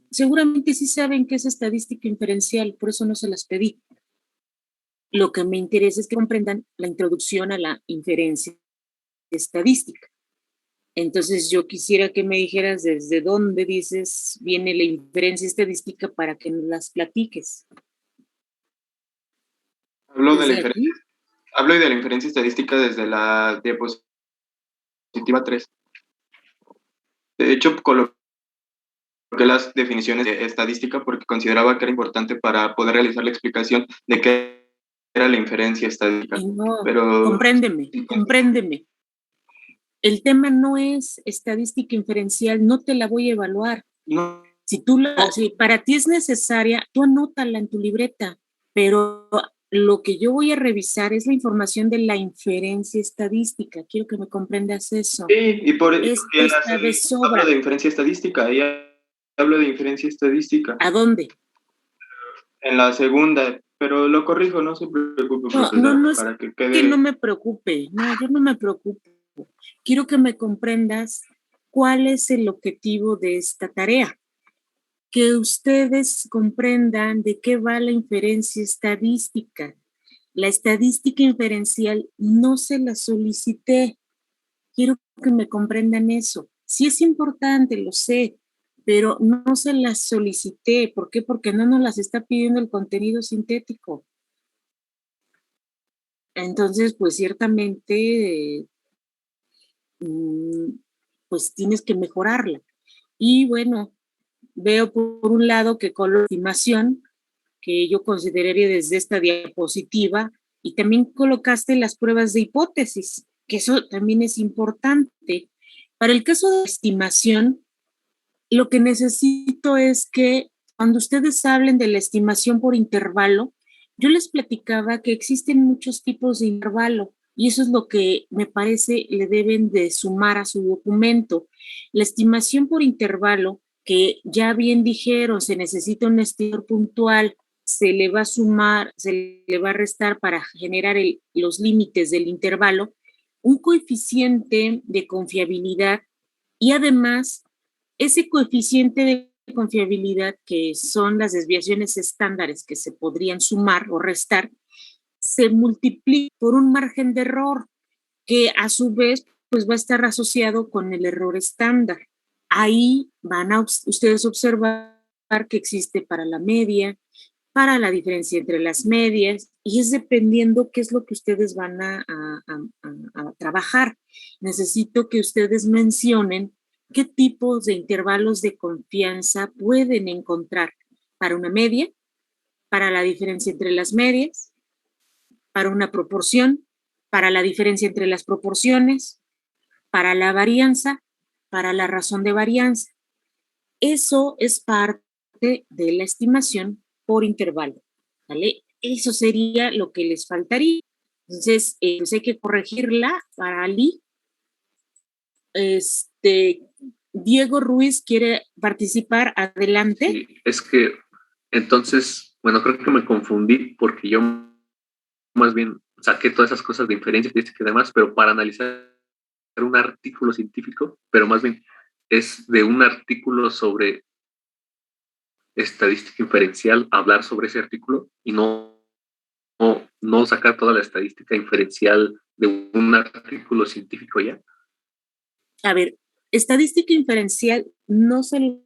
Seguramente sí saben qué es estadística inferencial, por eso no se las pedí. Lo que me interesa es que comprendan la introducción a la inferencia estadística. Entonces yo quisiera que me dijeras desde dónde dices viene la inferencia estadística para que nos las platiques. Hablo de la inferencia estadística desde la diapositiva 3. De hecho, coloqué las definiciones de estadística porque consideraba que era importante para poder realizar la explicación de qué era la inferencia estadística. No, pero. Compréndeme. El tema no es estadística inferencial, no te la voy a evaluar. No. Si para ti es necesaria, tú anótala en tu libreta, pero lo que yo voy a revisar es la información de la inferencia estadística. Quiero que me comprendas eso. Sí, y por eso está de sobra. hablo de inferencia estadística. Ahí hablo de inferencia estadística. ¿A dónde? En la segunda, pero lo corrijo, no se preocupe, profesor, No, para que que quede... no me preocupe, no, yo no me preocupo. Quiero que me comprendas cuál es el objetivo de esta tarea. Que ustedes comprendan de qué va la inferencia estadística. La estadística inferencial no se la solicité. Quiero que me comprendan eso. Sí es importante, lo sé, pero no se las solicité. ¿Por qué? Porque no nos las está pidiendo el contenido sintético. Entonces, pues ciertamente, pues tienes que mejorarla. Y bueno, veo por un lado que con la estimación, que yo consideraría desde esta diapositiva, y también colocaste las pruebas de hipótesis, que eso también es importante. Para el caso de estimación, lo que necesito es que cuando ustedes hablen de la estimación por intervalo, yo les platicaba que existen muchos tipos de intervalo y eso es lo que me parece le deben de sumar a su documento. La estimación por intervalo, que ya bien dijeron, se necesita un estimador puntual, se le va a sumar, se le va a restar para generar los límites del intervalo, un coeficiente de confiabilidad y además ese coeficiente de confiabilidad, que son las desviaciones estándares que se podrían sumar o restar, se multiplica por un margen de error que a su vez pues va a estar asociado con el error estándar. Ahí van a ustedes observar que existe para la media, para la diferencia entre las medias, y es dependiendo qué es lo que ustedes van a trabajar. Necesito que ustedes mencionen qué tipos de intervalos de confianza pueden encontrar para una media, para la diferencia entre las medias, para una proporción, para la diferencia entre las proporciones, para la varianza, para la razón de varianza. Eso es parte de la estimación por intervalo, ¿vale? Eso sería lo que les faltaría. Entonces, pues hay que corregirla para Ali. Diego Ruiz quiere participar, adelante. Sí, es que entonces, bueno, creo que me confundí porque yo más bien saqué todas esas cosas de inferencia estadística y demás, pero para analizar un artículo científico, pero más bien es de un artículo sobre estadística inferencial, hablar sobre ese artículo y no sacar toda la estadística inferencial de un artículo científico ya. A ver, estadística inferencial no se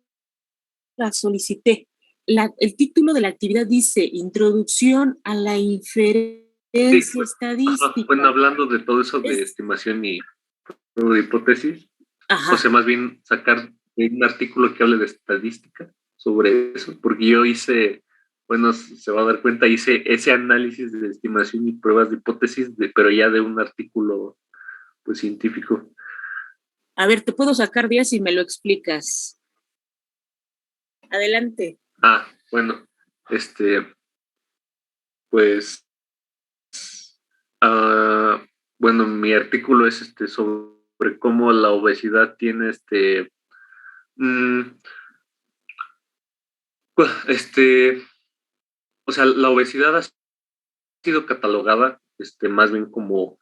la solicité. El título de la actividad dice Introducción a la inferencia estadística. Bueno, hablando de todo eso de estimación y de hipótesis, o sea, más bien sacar un artículo que hable de estadística sobre eso, porque yo hice, bueno, se va a dar cuenta, hice ese análisis de estimación y pruebas de hipótesis, pero ya de un artículo pues científico. A ver, te puedo sacar 10 si me lo explicas. Adelante. Bueno, pues, bueno, mi artículo es sobre cómo la obesidad tiene o sea, la obesidad ha sido catalogada más bien como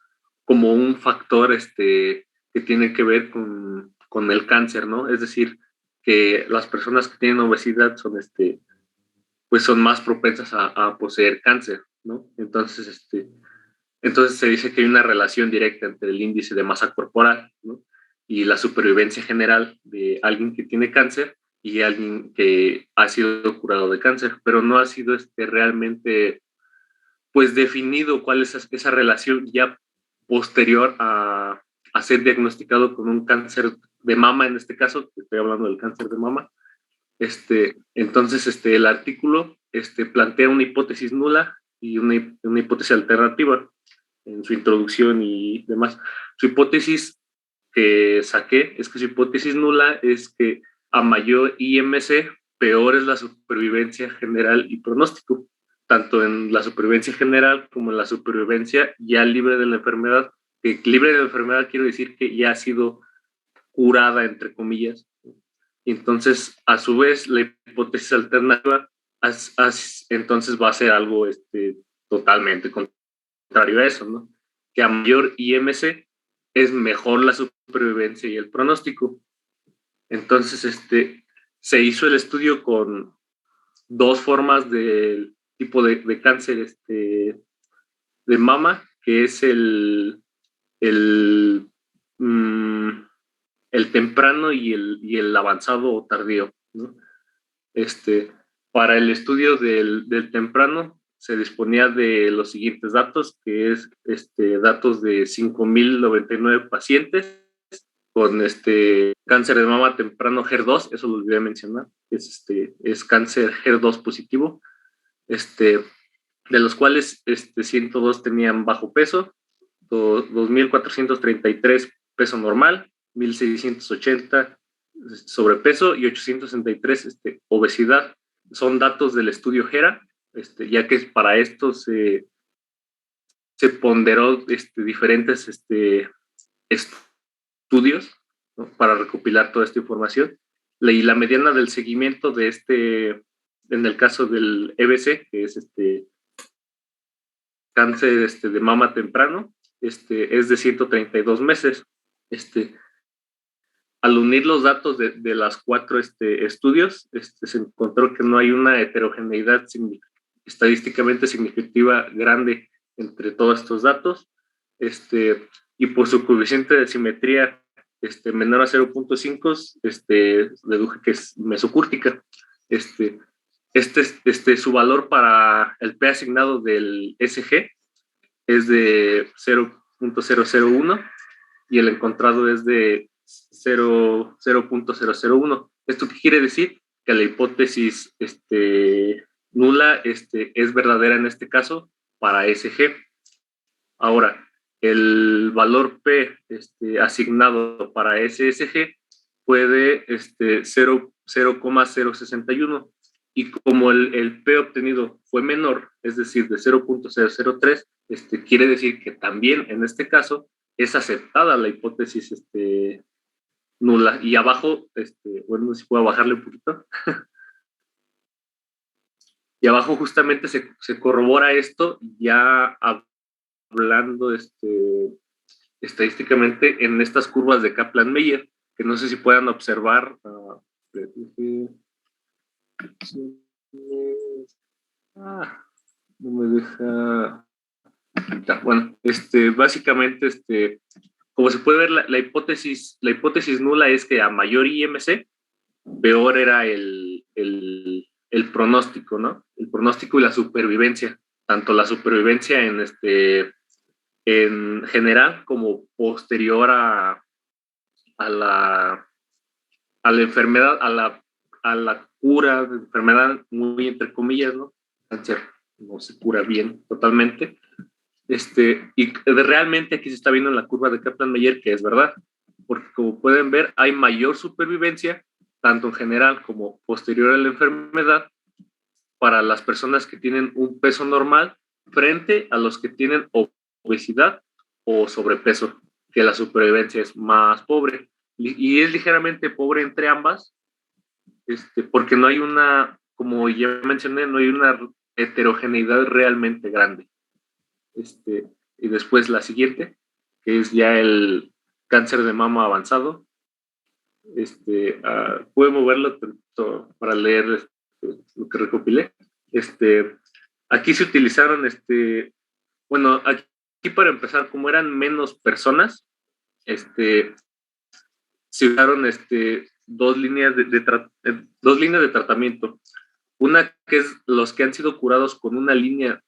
un factor que tiene que ver con el cáncer, ¿no? Es decir, que las personas que tienen obesidad son pues son más propensas a poseer cáncer, ¿no? Entonces se dice que hay una relación directa entre el índice de masa corporal, ¿no? Y la supervivencia general de alguien que tiene cáncer y alguien que ha sido curado de cáncer, pero no ha sido realmente pues definido cuál es esa relación ya posterior a ser diagnosticado con un cáncer de mama, en este caso, estoy hablando del cáncer de mama. Entonces, el artículo plantea una hipótesis nula y una hipótesis alternativa en su introducción y demás. Su hipótesis que saqué es que su hipótesis nula es que a mayor IMC, peor es la supervivencia general y pronóstico, tanto en la supervivencia general como en la supervivencia ya libre de la enfermedad. Que libre de la enfermedad quiero decir que ya ha sido curada, entre comillas. Entonces, a su vez, la hipótesis alternativa entonces va a ser algo totalmente contrario a eso, ¿no? Que a mayor IMC es mejor la supervivencia y el pronóstico. Entonces, se hizo el estudio con dos formas del tipo de cáncer de mama, que es el temprano y el avanzado o tardío, ¿no? Para el estudio del temprano se disponía de los siguientes datos, que es datos de 5.099 pacientes con cáncer de mama temprano HER2, eso lo olvidé mencionar, es cáncer HER2 positivo, de los cuales 102 tenían bajo peso, 2.433 peso normal, 1.680 sobrepeso y 863 obesidad. Son datos del estudio HERA, ya que para esto se ponderó diferentes estudios, ¿no?, para recopilar toda esta información. Y la mediana del seguimiento de en el caso del EBC, que es cáncer de mama temprano, es de 132 meses. Al unir los datos de las 4 estudios, se encontró que no hay una heterogeneidad estadísticamente significativa grande entre todos estos datos, y por su coeficiente de simetría menor a 0.5, deduje que es mesocúrtica. Su valor para el P asignado del SG es de 0.001 y el encontrado es de 0.001. ¿Esto qué quiere decir? Que la hipótesis nula es verdadera en este caso para SG. Ahora, el valor P asignado para SSG fue de 0.061, y como el P obtenido fue menor, es decir, de 0.003, quiere decir que también en este caso es aceptada la hipótesis nula. Y abajo, bueno, no sé si puedo bajarle un poquito. Y abajo justamente se corrobora esto, ya hablando estadísticamente en estas curvas de Kaplan-Meier, que no sé si puedan observar. No me deja. Bueno, básicamente, como se puede ver, la hipótesis nula es que a mayor IMC, peor era el pronóstico, ¿no? El pronóstico y la supervivencia, tanto la supervivencia en general como posterior a la enfermedad, a la cura de enfermedad, muy entre comillas, ¿no? Cáncer no se cura bien totalmente. Y realmente aquí se está viendo en la curva de Kaplan-Meier que es verdad, porque como pueden ver hay mayor supervivencia, tanto en general como posterior a la enfermedad, para las personas que tienen un peso normal frente a los que tienen obesidad o sobrepeso, que la supervivencia es más pobre, y es ligeramente pobre entre ambas, porque no hay una, como ya mencioné, no hay una heterogeneidad realmente grande. Y después la siguiente, que es ya el cáncer de mama avanzado. Puedo moverlo para leer lo que recopilé. Aquí se utilizaron, bueno, aquí para empezar, como eran menos personas, se usaron dos líneas de tratamiento. Una que es los que han sido curados con una línea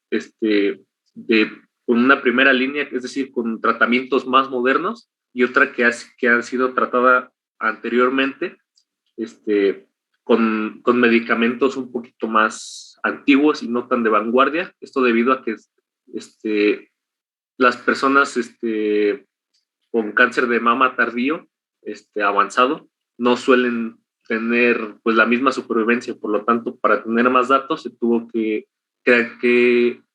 con una primera línea, es decir, con tratamientos más modernos, y otra que han sido tratada anteriormente con medicamentos un poquito más antiguos y no tan de vanguardia. Esto debido a que las personas con cáncer de mama tardío avanzado no suelen tener pues la misma supervivencia, por lo tanto para tener más datos se tuvo que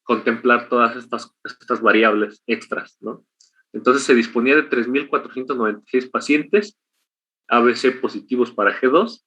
contemplar todas estas variables extras, ¿no? Entonces se disponía de 3.496 pacientes ABC positivos para G2,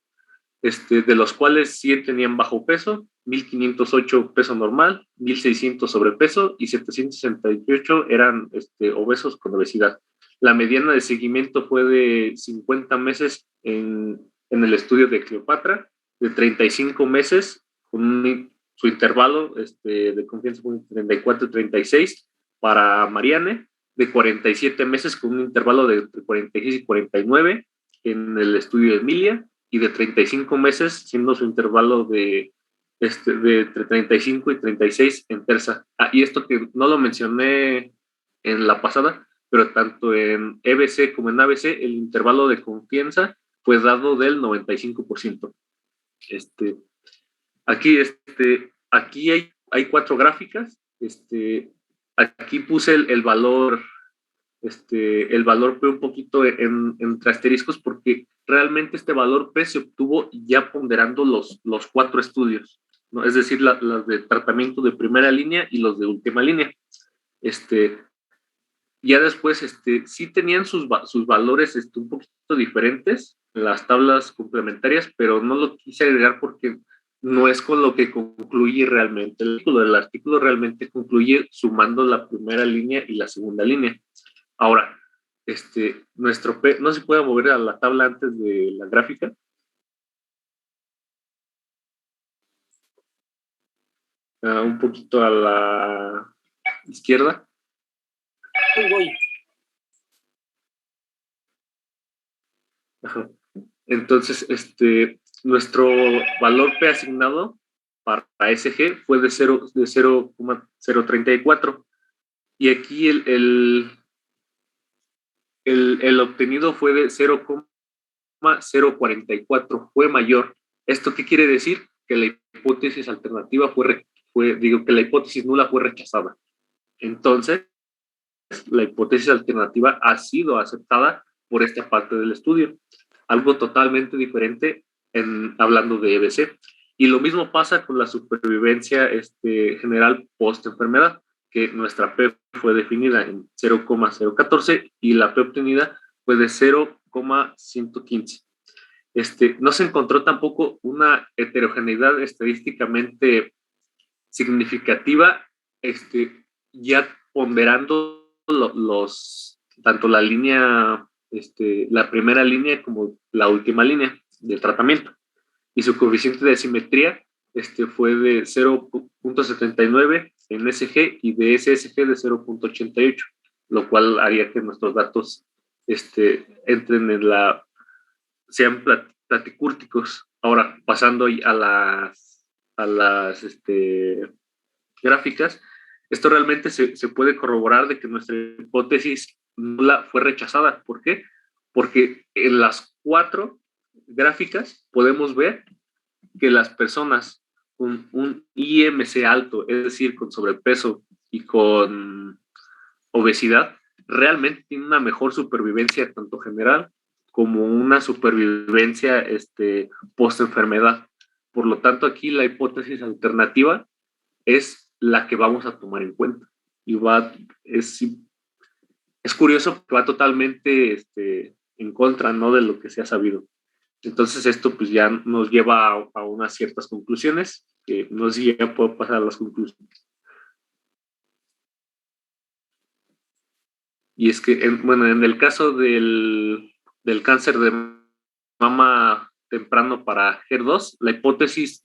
de los cuales 100 tenían bajo peso, 1.508 peso normal, 1.600 sobrepeso y 768 eran obesos con obesidad. La mediana de seguimiento fue de 50 meses en el estudio de Cleopatra, de 35 meses con su intervalo de confianza fue 34 y 36 para Marianne, de 47 meses con un intervalo de entre 46 y 49 en el estudio de Emilia, y de 35 meses, siendo su intervalo de entre 35 y 36 en Terza. Y esto que no lo mencioné en la pasada, pero tanto en EBC como en ABC, el intervalo de confianza fue dado del 95%. Aquí hay 4 gráficas. Aquí puse el valor P un poquito entre asteriscos porque realmente este valor P se obtuvo ya ponderando los 4 estudios, ¿no? Es decir, las de tratamiento de primera línea y los de última línea. Ya después sí tenían sus valores un poquito diferentes en las tablas complementarias, pero no lo quise agregar porque no es con lo que concluye realmente el artículo realmente concluye sumando la primera línea y la segunda línea. Ahora, nuestro P, no se puede mover a la tabla antes de la gráfica. Un poquito a la izquierda. Voy. Ajá. Entonces, nuestro valor P asignado para SG fue de 0,034. Y aquí el obtenido fue de 0,044, fue mayor. ¿Esto qué quiere decir? Que la hipótesis alternativa que la hipótesis nula fue rechazada. Entonces, la hipótesis alternativa ha sido aceptada por esta parte del estudio. Algo totalmente diferente hablando de EBC. Y lo mismo pasa con la supervivencia general post-enfermedad, que nuestra P fue definida en 0,014 y la P obtenida fue de 0,115. No se encontró tampoco una heterogeneidad estadísticamente significativa, ya ponderando tanto la línea, la primera línea como la última línea del tratamiento. Y su coeficiente de simetría fue de 0,79 en SG y de SSG de 0,88, lo cual haría que nuestros datos entren sean platicúrticos. Ahora, pasando a las gráficas, esto realmente se puede corroborar de que nuestra hipótesis nula fue rechazada. ¿Por qué? Porque en las 4 gráficas podemos ver que las personas con un IMC alto, es decir, con sobrepeso y con obesidad, realmente tienen una mejor supervivencia tanto general como una supervivencia post-enfermedad. Por lo tanto, aquí la hipótesis alternativa es la que vamos a tomar en cuenta. Y es curioso que va totalmente en contra, ¿no?, de lo que se ha sabido. Entonces esto pues ya nos lleva a unas ciertas conclusiones, que no sé si ya puedo pasar a las conclusiones. Y es que, en el caso del cáncer de mama temprano para HER2, la hipótesis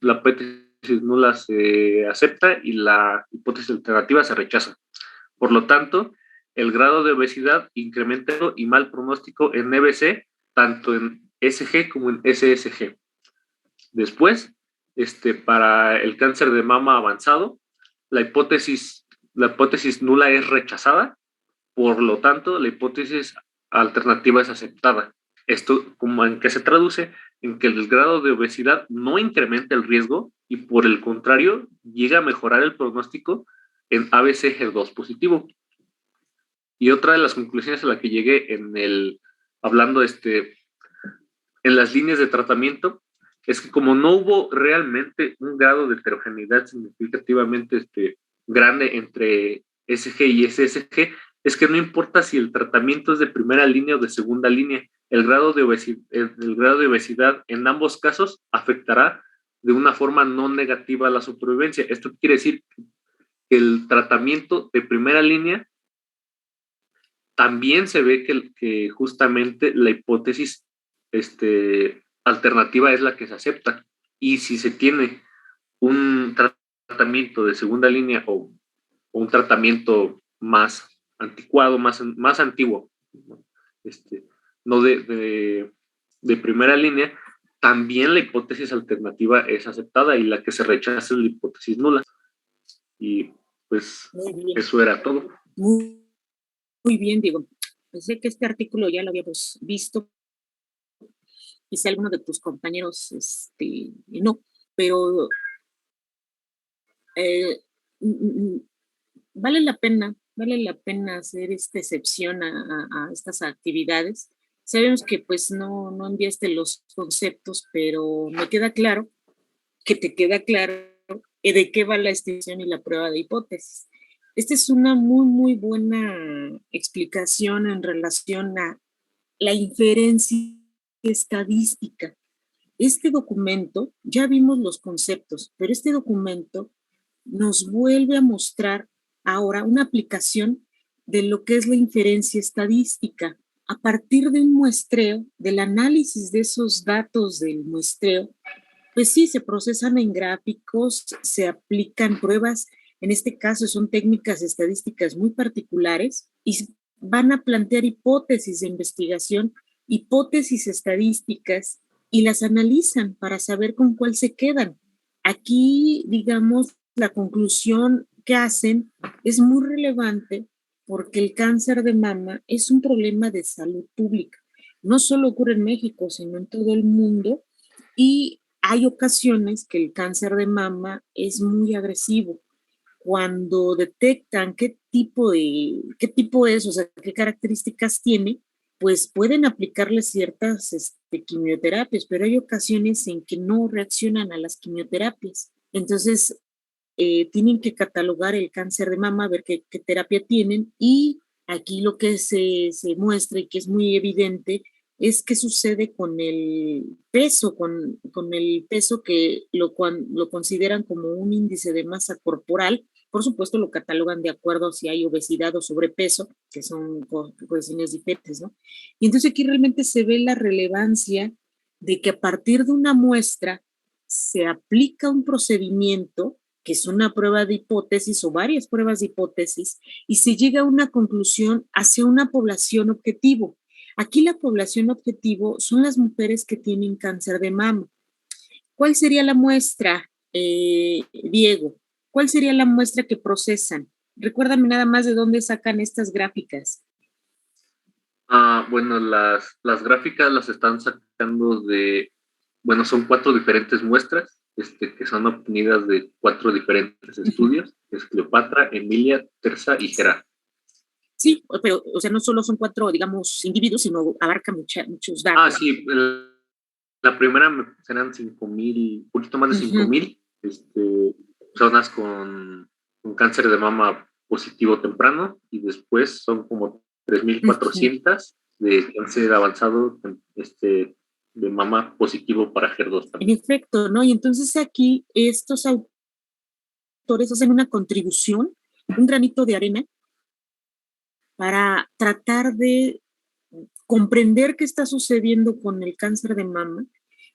nula se acepta y la hipótesis alternativa se rechaza. Por lo tanto, el grado de obesidad incrementado y mal pronóstico en EBC, tanto en SG como en SSG. Después, para el cáncer de mama avanzado, la hipótesis nula es rechazada, por lo tanto, la hipótesis alternativa es aceptada. Esto, ¿en qué se traduce? En que el grado de obesidad no incrementa el riesgo y, por el contrario, llega a mejorar el pronóstico en ABC HER2 positivo. Y otra de las conclusiones a la que llegué hablando en las líneas de tratamiento es que como no hubo realmente un grado de heterogeneidad significativamente grande entre SG y SSG, es que no importa si el tratamiento es de primera línea o de segunda línea, el grado de obesidad en ambos casos afectará de una forma no negativa a la supervivencia. Esto quiere decir que el tratamiento de primera línea también se ve que justamente la hipótesis alternativa es la que se acepta. Y si se tiene un tratamiento de segunda línea o un tratamiento más anticuado, más antiguo, no de primera línea, también la hipótesis alternativa es aceptada y la que se rechaza es la hipótesis nula. Y pues eso era todo. Muy bien, Diego. Pensé que este artículo ya lo habíamos visto. Quizá alguno de tus compañeros no, pero vale la pena hacer esta excepción a estas actividades. Sabemos que pues no enviaste los conceptos, pero me queda claro que te queda claro de qué va la estimación y la prueba de hipótesis. Esta es una muy, muy buena explicación en relación a la inferencia estadística. Este documento, ya vimos los conceptos, pero este documento nos vuelve a mostrar ahora una aplicación de lo que es la inferencia estadística. A partir de un muestreo, del análisis de esos datos del muestreo, pues sí, se procesan en gráficos, se aplican pruebas, en este caso son técnicas estadísticas muy particulares y van a plantear hipótesis de investigación, hipótesis estadísticas y las analizan para saber con cuál se quedan. Aquí, digamos, la conclusión que hacen es muy relevante porque el cáncer de mama es un problema de salud pública. No solo ocurre en México, sino en todo el mundo, y hay ocasiones que el cáncer de mama es muy agresivo. Cuando detectan qué tipo es, o sea, qué características tiene, pues pueden aplicarle ciertas quimioterapias, pero hay ocasiones en que no reaccionan a las quimioterapias. Entonces, tienen que catalogar el cáncer de mama, ver qué terapia tienen, y aquí lo que se muestra y que es muy evidente es qué sucede con el peso, con el peso que lo consideran como un índice de masa corporal. Por supuesto, lo catalogan de acuerdo a si hay obesidad o sobrepeso, que son cuestiones diferentes, ¿no? Y entonces aquí realmente se ve la relevancia de que a partir de una muestra se aplica un procedimiento que es una prueba de hipótesis o varias pruebas de hipótesis, y se llega a una conclusión hacia una población objetivo. Aquí la población objetivo son las mujeres que tienen cáncer de mama. ¿Cuál sería la muestra, Diego? ¿Cuál sería la muestra que procesan? Recuérdame nada más de dónde sacan estas gráficas. Bueno, las gráficas las están sacando son 4 diferentes muestras que son obtenidas de 4 diferentes estudios, es Cleopatra, Emilia, Terza y Gera. Sí, pero, o sea, no solo son 4, digamos, individuos, sino abarca muchos datos. Sí, la primera serán 5,000, un poquito más de 5,000 personas con cáncer de mama positivo temprano, y después son como 3,400 de cáncer avanzado de mama positivo para HER2 también. En efecto, ¿no? Y entonces aquí estos autores hacen una contribución, un granito de arena, para tratar de comprender qué está sucediendo con el cáncer de mama,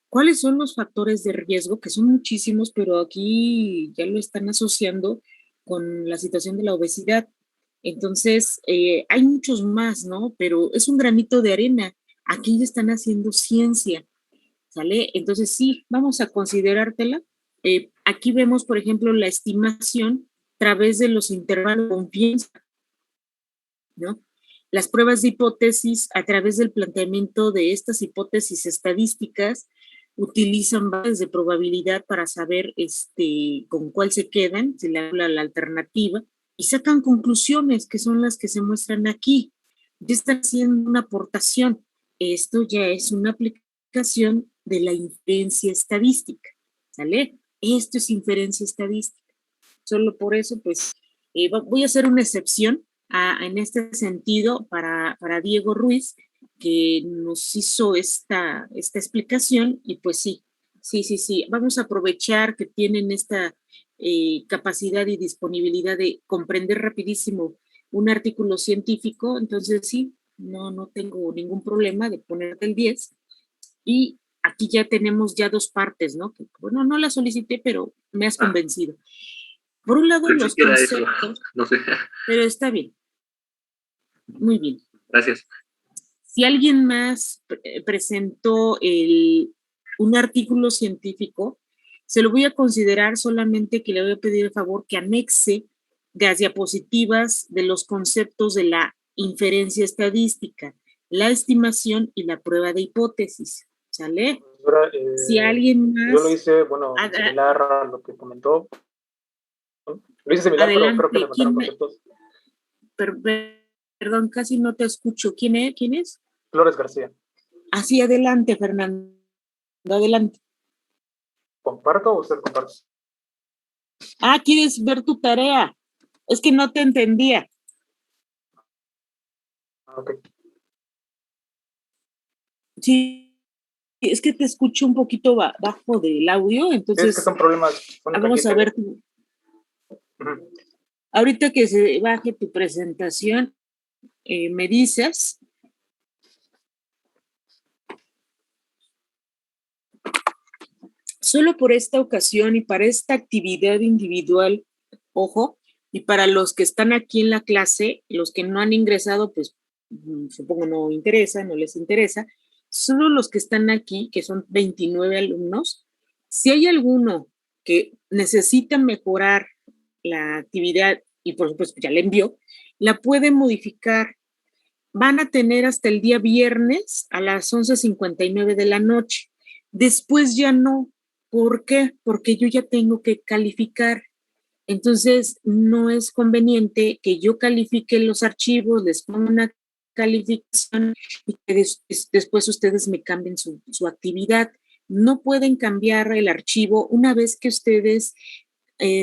cuáles son los factores de riesgo, que son muchísimos, pero aquí ya lo están asociando con la situación de la obesidad. Entonces, hay muchos más, ¿no? Pero es un granito de arena. Aquí ya están haciendo ciencia, ¿sale? Entonces, sí, vamos a considerártela. Aquí vemos, por ejemplo, la estimación a través de los intervalos de confianza, ¿no? Las pruebas de hipótesis, a través del planteamiento de estas hipótesis estadísticas, utilizan bases de probabilidad para saber con cuál se quedan, si la alternativa, y sacan conclusiones que son las que se muestran aquí. Ya están haciendo una aportación. Esto ya es una aplicación de la inferencia estadística, ¿sale? Esto es inferencia estadística. Solo por eso, pues, voy a hacer una excepción en este sentido para Diego Ruiz, que nos hizo esta explicación y pues sí, vamos a aprovechar que tienen esta capacidad y disponibilidad de comprender rapidísimo un artículo científico, entonces sí, no tengo ningún problema de ponerte el 10 y aquí ya tenemos ya dos partes, ¿no? Que, bueno, no la solicité, pero me has convencido. Por un lado, los conceptos, no sé. Pero está bien. Muy bien. Gracias. Si alguien más presentó un artículo científico, se lo voy a considerar, solamente que le voy a pedir el favor que anexe las diapositivas de los conceptos de la inferencia estadística, la estimación y la prueba de hipótesis. ¿Sale? Ahora, si alguien más... Yo lo hice, bueno, similar a lo que comentó. Lo hice similar, adelante, pero creo que le mandaron conceptos. Perdón, casi no te escucho. ¿Quién es? Flores García. Así, adelante, Fernando. Adelante. ¿Comparto o usted comparte? ¿Quieres ver tu tarea? Es que no te entendía. Ok. Sí, es que te escucho un poquito bajo del audio, entonces... Es que son problemas. Vamos a ver. Ahorita que se baje tu presentación, me dices. Solo por esta ocasión y para esta actividad individual, ojo, y para los que están aquí en la clase, los que no han ingresado, pues supongo no les interesa, solo los que están aquí, que son 29 alumnos, si hay alguno que necesita mejorar la actividad y por supuesto ya la envió, la puede modificar. Van a tener hasta el día viernes a las 11:59 de la noche. Después ya no. ¿Por qué? Porque yo ya tengo que calificar. Entonces, no es conveniente que yo califique los archivos, les ponga una calificación y que después ustedes me cambien su actividad. No pueden cambiar el archivo una vez que ustedes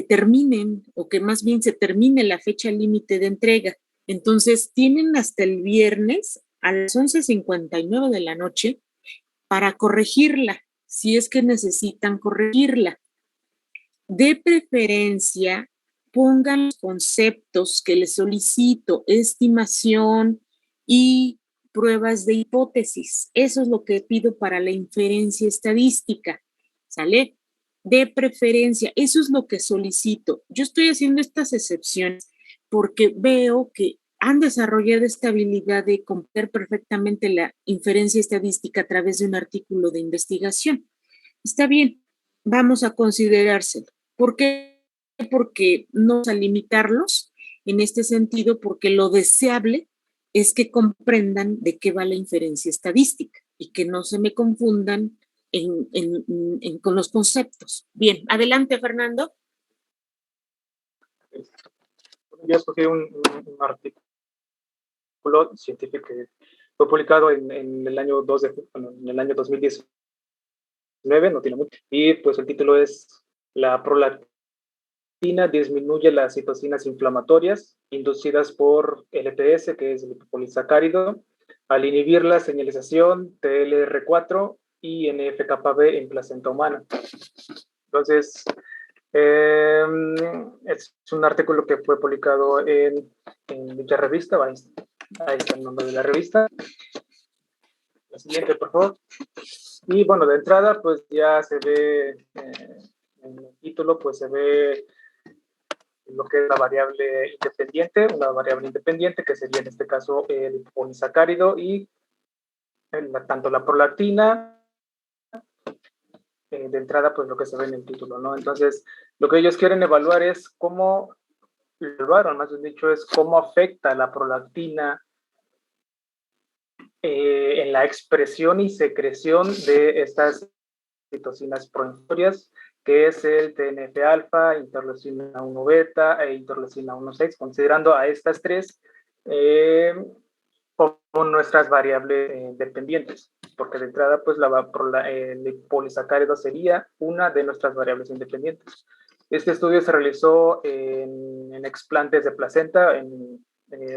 terminen, o que más bien se termine la fecha límite de entrega. Entonces, tienen hasta el viernes a las 11:59 de la noche para corregirla, si es que necesitan corregirla. De preferencia, pongan los conceptos que les solicito, estimación y pruebas de hipótesis. Eso es lo que pido para la inferencia estadística, ¿sale? De preferencia, eso es lo que solicito. Yo estoy haciendo estas excepciones porque veo que han desarrollado esta habilidad de comprender perfectamente la inferencia estadística a través de un artículo de investigación. Está bien, vamos a considerárselo. ¿Por qué? Porque no vamos a limitarlos en este sentido, porque lo deseable es que comprendan de qué va la inferencia estadística y que no se me confundan con los conceptos. Bien, adelante, Fernando. Yo escogí un artículo científico que fue publicado en el año 2019, no tiene mucho, y pues el título es La prolactina disminuye las citocinas inflamatorias inducidas por LPS, que es el lipopolisacárido, al inhibir la señalización TLR4 y NF-κB en placenta humana. Entonces, es un artículo que fue publicado en dicha revista. Ahí está el nombre de la revista. La siguiente, por favor. Y bueno, de entrada, pues ya se ve en el título, pues se ve lo que es la variable independiente, una variable independiente que sería en este caso el polisacárido y tanto la prolactina, de entrada, pues lo que se ve en el título, ¿no? Entonces, lo que ellos quieren evaluar es cómo, más bien dicho, es cómo afecta la prolactina en la expresión y secreción de estas citocinas proinflamatorias, que es el TNF-alfa, interleucina 1 beta e interleucina 1,6, considerando a estas tres como nuestras variables dependientes, porque de entrada, pues el polisacárido sería una de nuestras variables independientes. Este estudio se realizó en explantes de placenta, en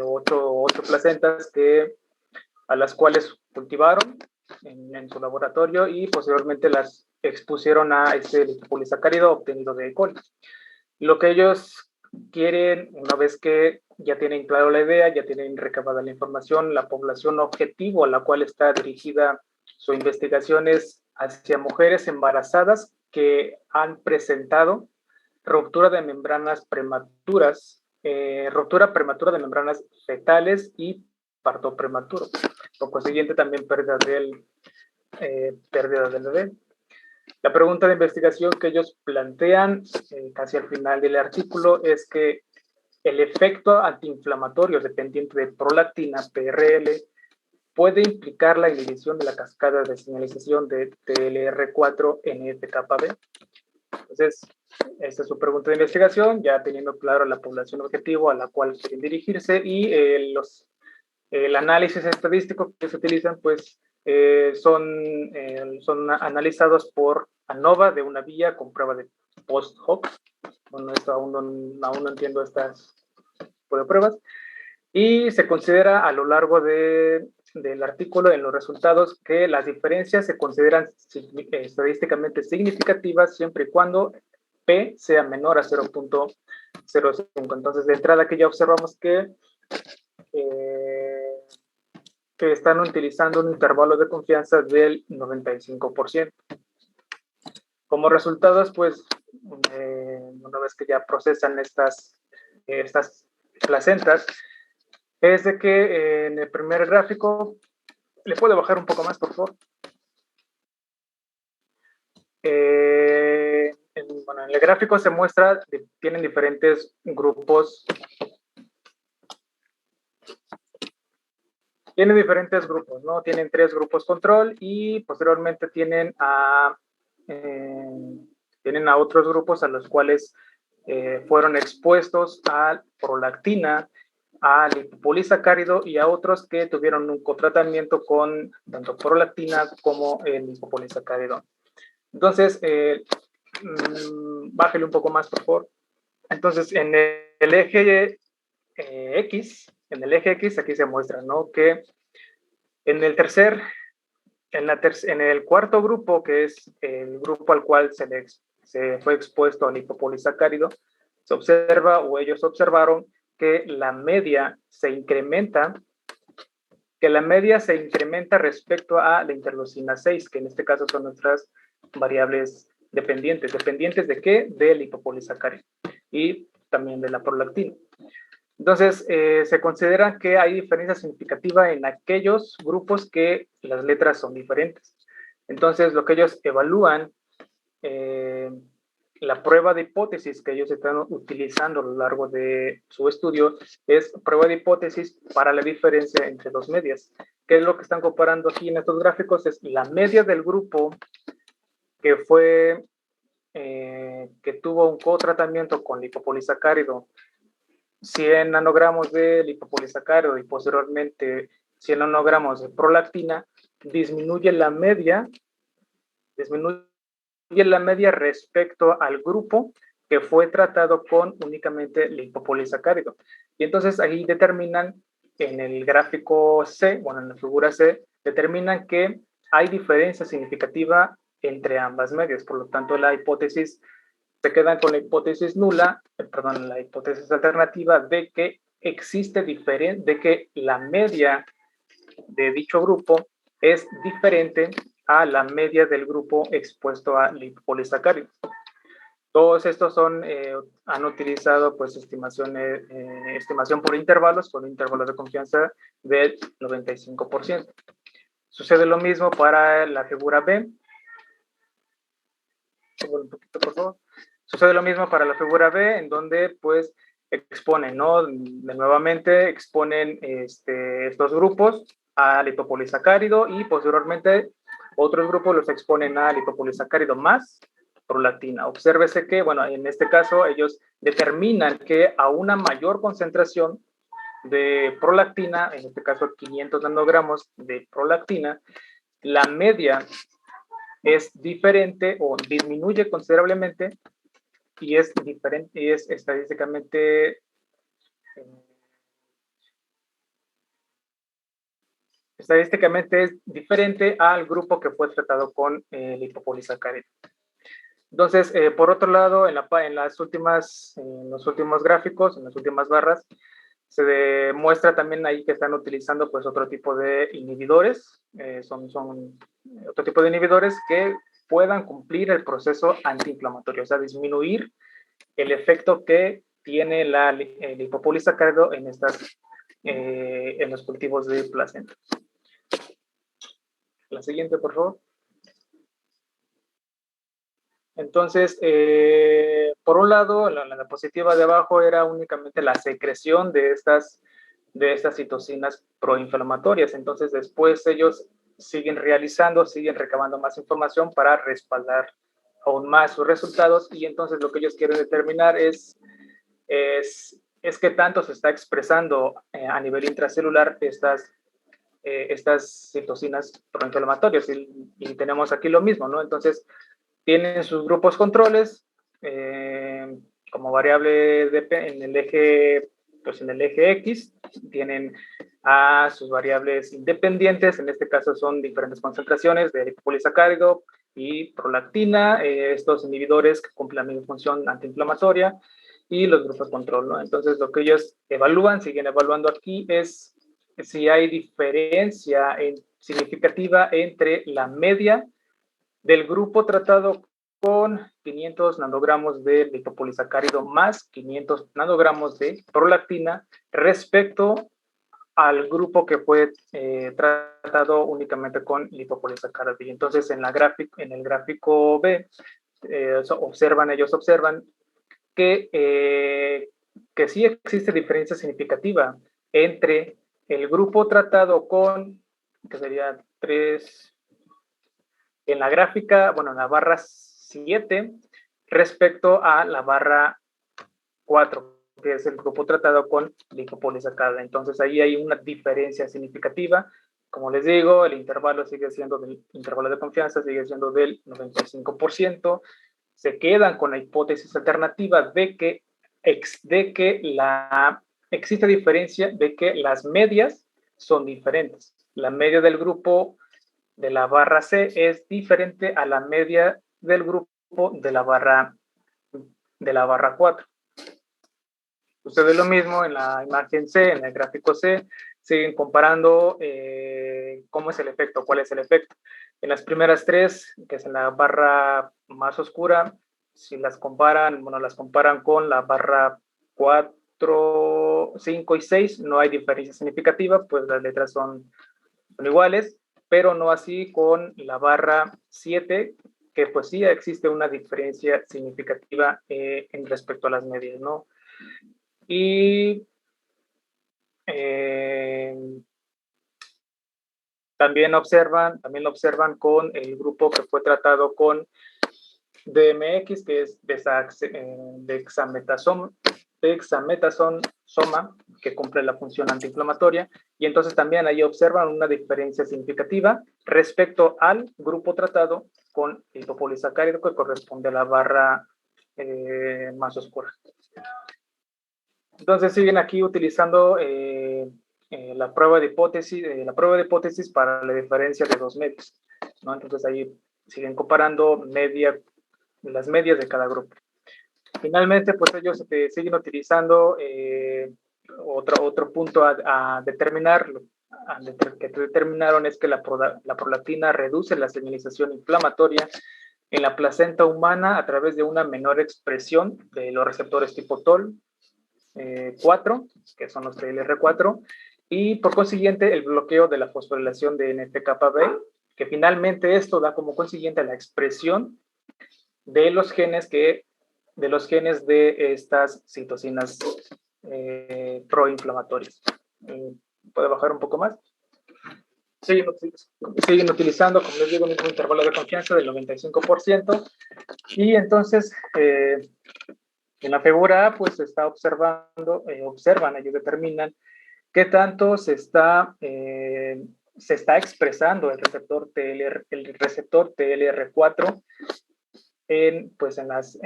8 placentas que a las cuales cultivaron en su laboratorio y posteriormente las expusieron a este lipopolisacárido obtenido de E. coli. Lo que ellos quieren, una vez que ya tienen claro la idea, ya tienen recabada la información, la población objetivo a la cual está dirigida su investigación es hacia mujeres embarazadas que han presentado ruptura de membranas prematuras, ruptura prematura de membranas fetales y parto prematuro. Por consiguiente, también pérdida del bebé. La pregunta de investigación que ellos plantean casi al final del artículo es que el efecto antiinflamatorio dependiente de prolactina, PRL, puede implicar la inhibición de la cascada de señalización de TLR4 NF-κB. Entonces, esta es su pregunta de investigación, ya teniendo claro la población objetivo a la cual quieren dirigirse y el análisis estadístico que se utilizan, pues, son analizados por ANOVA de una vía con prueba de post-hoc. Bueno, esto aún no entiendo estas pruebas. Y se considera a lo largo del artículo en los resultados que las diferencias se consideran estadísticamente significativas siempre y cuando P sea menor a 0.05. Entonces, de entrada aquí ya observamos que están utilizando un intervalo de confianza del 95%. Como resultados, pues, una vez que ya procesan estas placentas, es de que en el primer gráfico, ¿le puedo bajar un poco más, por favor? En el gráfico se muestra, tienen diferentes grupos. Tienen diferentes grupos, ¿no? Tienen 3 grupos control y posteriormente tienen a otros grupos a los cuales fueron expuestos a prolactina, a lipopolisacárido y a otros que tuvieron un cotratamiento con tanto prolactina como el lipopolisacárido. Entonces, bájale un poco más, por favor. Entonces, en el eje X, aquí se muestra, ¿no? Que en el cuarto grupo, que es el grupo al cual se fue expuesto al lipopolisacárido, se observa, o ellos observaron, que la media se incrementa respecto a la interleucina 6, que en este caso son nuestras variables dependientes. ¿Dependientes de qué? Del lipopolisacárido y también de la prolactina. Entonces, se considera que hay diferencia significativa en aquellos grupos que las letras son diferentes. Entonces, lo que ellos evalúan, la prueba de hipótesis que ellos están utilizando a lo largo de su estudio es prueba de hipótesis para la diferencia entre 2 medias. ¿Qué es lo que están comparando aquí en estos gráficos? Es la media del grupo que tuvo un cotratamiento con lipopolisacárido, 100 nanogramos de lipopolisacárido y posteriormente 100 nanogramos de prolactina, disminuye la media respecto al grupo que fue tratado con únicamente lipopolisacárido. Y entonces ahí determinan en el gráfico C, bueno, en la figura C, determinan que hay diferencia significativa entre ambas medias. Por lo tanto, la hipótesis se quedan con la hipótesis la hipótesis alternativa de que de que la media de dicho grupo es diferente a la media del grupo expuesto a lipopolisacáridos. Todos estos han utilizado pues estimación por intervalos con intervalos de confianza del 95%. Sucede lo mismo para la figura B. Un poquito, por favor. Sucede lo mismo para la figura B, en donde pues exponen, ¿no? Nuevamente exponen estos grupos a lipopolisacárido y posteriormente otros grupos los exponen a lipopolisacárido más prolactina. Obsérvese que, bueno, en este caso ellos determinan que a una mayor concentración de prolactina, en este caso 500 nanogramos de prolactina, la media es diferente o disminuye considerablemente y es diferente y es estadísticamente estadísticamente es diferente al grupo que fue tratado con lipopolisacárido. Entonces, por otro lado, en los últimos gráficos, en las últimas barras, se demuestra también ahí que están utilizando pues otro tipo de inhibidores, son otro tipo de inhibidores que puedan cumplir el proceso antiinflamatorio, o sea, disminuir el efecto que tiene el lipopolisacárido en los cultivos de placenta. La siguiente, por favor. Entonces, por un lado, la diapositiva de abajo era únicamente la secreción de estas citocinas proinflamatorias. Entonces, después ellos siguen recabando más información para respaldar aún más sus resultados, y entonces lo que ellos quieren determinar es qué tanto se está expresando a nivel intracelular estas citocinas proinflamatorias, y tenemos aquí lo mismo, ¿no? Entonces, tienen sus grupos controles como variable en el eje X, tienen a sus variables independientes, en este caso son diferentes concentraciones de lipopolisacárido y prolactina, estos inhibidores que cumplen la misma función antiinflamatoria, y los grupos control, ¿no? Entonces, lo que ellos siguen evaluando aquí es si hay diferencia significativa entre la media del grupo tratado con 500 nanogramos de lipopolisacárido más 500 nanogramos de prolactina respecto al grupo que fue tratado únicamente con lipopolisacárido. Y entonces en el gráfico B ellos observan que sí existe diferencia significativa entre el grupo tratado con, que sería 3, en la gráfica, bueno, en la barra 7, respecto a la barra 4, que es el grupo tratado con lipopolisacárido. Entonces, ahí hay una diferencia significativa. Como les digo, el intervalo intervalo de confianza sigue siendo del 95%. Se quedan con la hipótesis alternativa de que existe diferencia, de que las medias son diferentes. La media del grupo de la barra C es diferente a la media del grupo de la barra 4. Sucede lo mismo en la imagen C, en el gráfico C, siguen comparando cómo es el efecto, cuál es el efecto. En las primeras 3, que es en la barra más oscura, si las comparan con la barra 4, 5 y 6, no hay diferencia significativa, pues las letras son iguales, pero no así con la barra 7, que pues sí existe una diferencia significativa en respecto a las medias, ¿no? Y también lo observan con el grupo que fue tratado con DMX, que es dexametasona, que cumple la función antiinflamatoria, y entonces también ahí observan una diferencia significativa respecto al grupo tratado con lipopolisacárido, que corresponde a la barra más oscura. Entonces siguen aquí utilizando la prueba de hipótesis para la diferencia de dos medios, ¿no? Entonces ahí siguen comparando las medias de cada grupo. Finalmente, pues ellos siguen utilizando otro punto a determinar, que determinaron es que la prolactina reduce la señalización inflamatoria en la placenta humana a través de una menor expresión de los receptores tipo TOL 4, que son los TLR4, y por consiguiente el bloqueo de la fosforilación de NF-κB, que finalmente esto da como consiguiente la expresión de los genes de estas citocinas proinflamatorias. ¿Puede bajar un poco más? Siguen utilizando, como les digo, un intervalo de confianza del 95%, y entonces en la figura A, pues se está ellos determinan qué tanto se está expresando el receptor TLR4 en las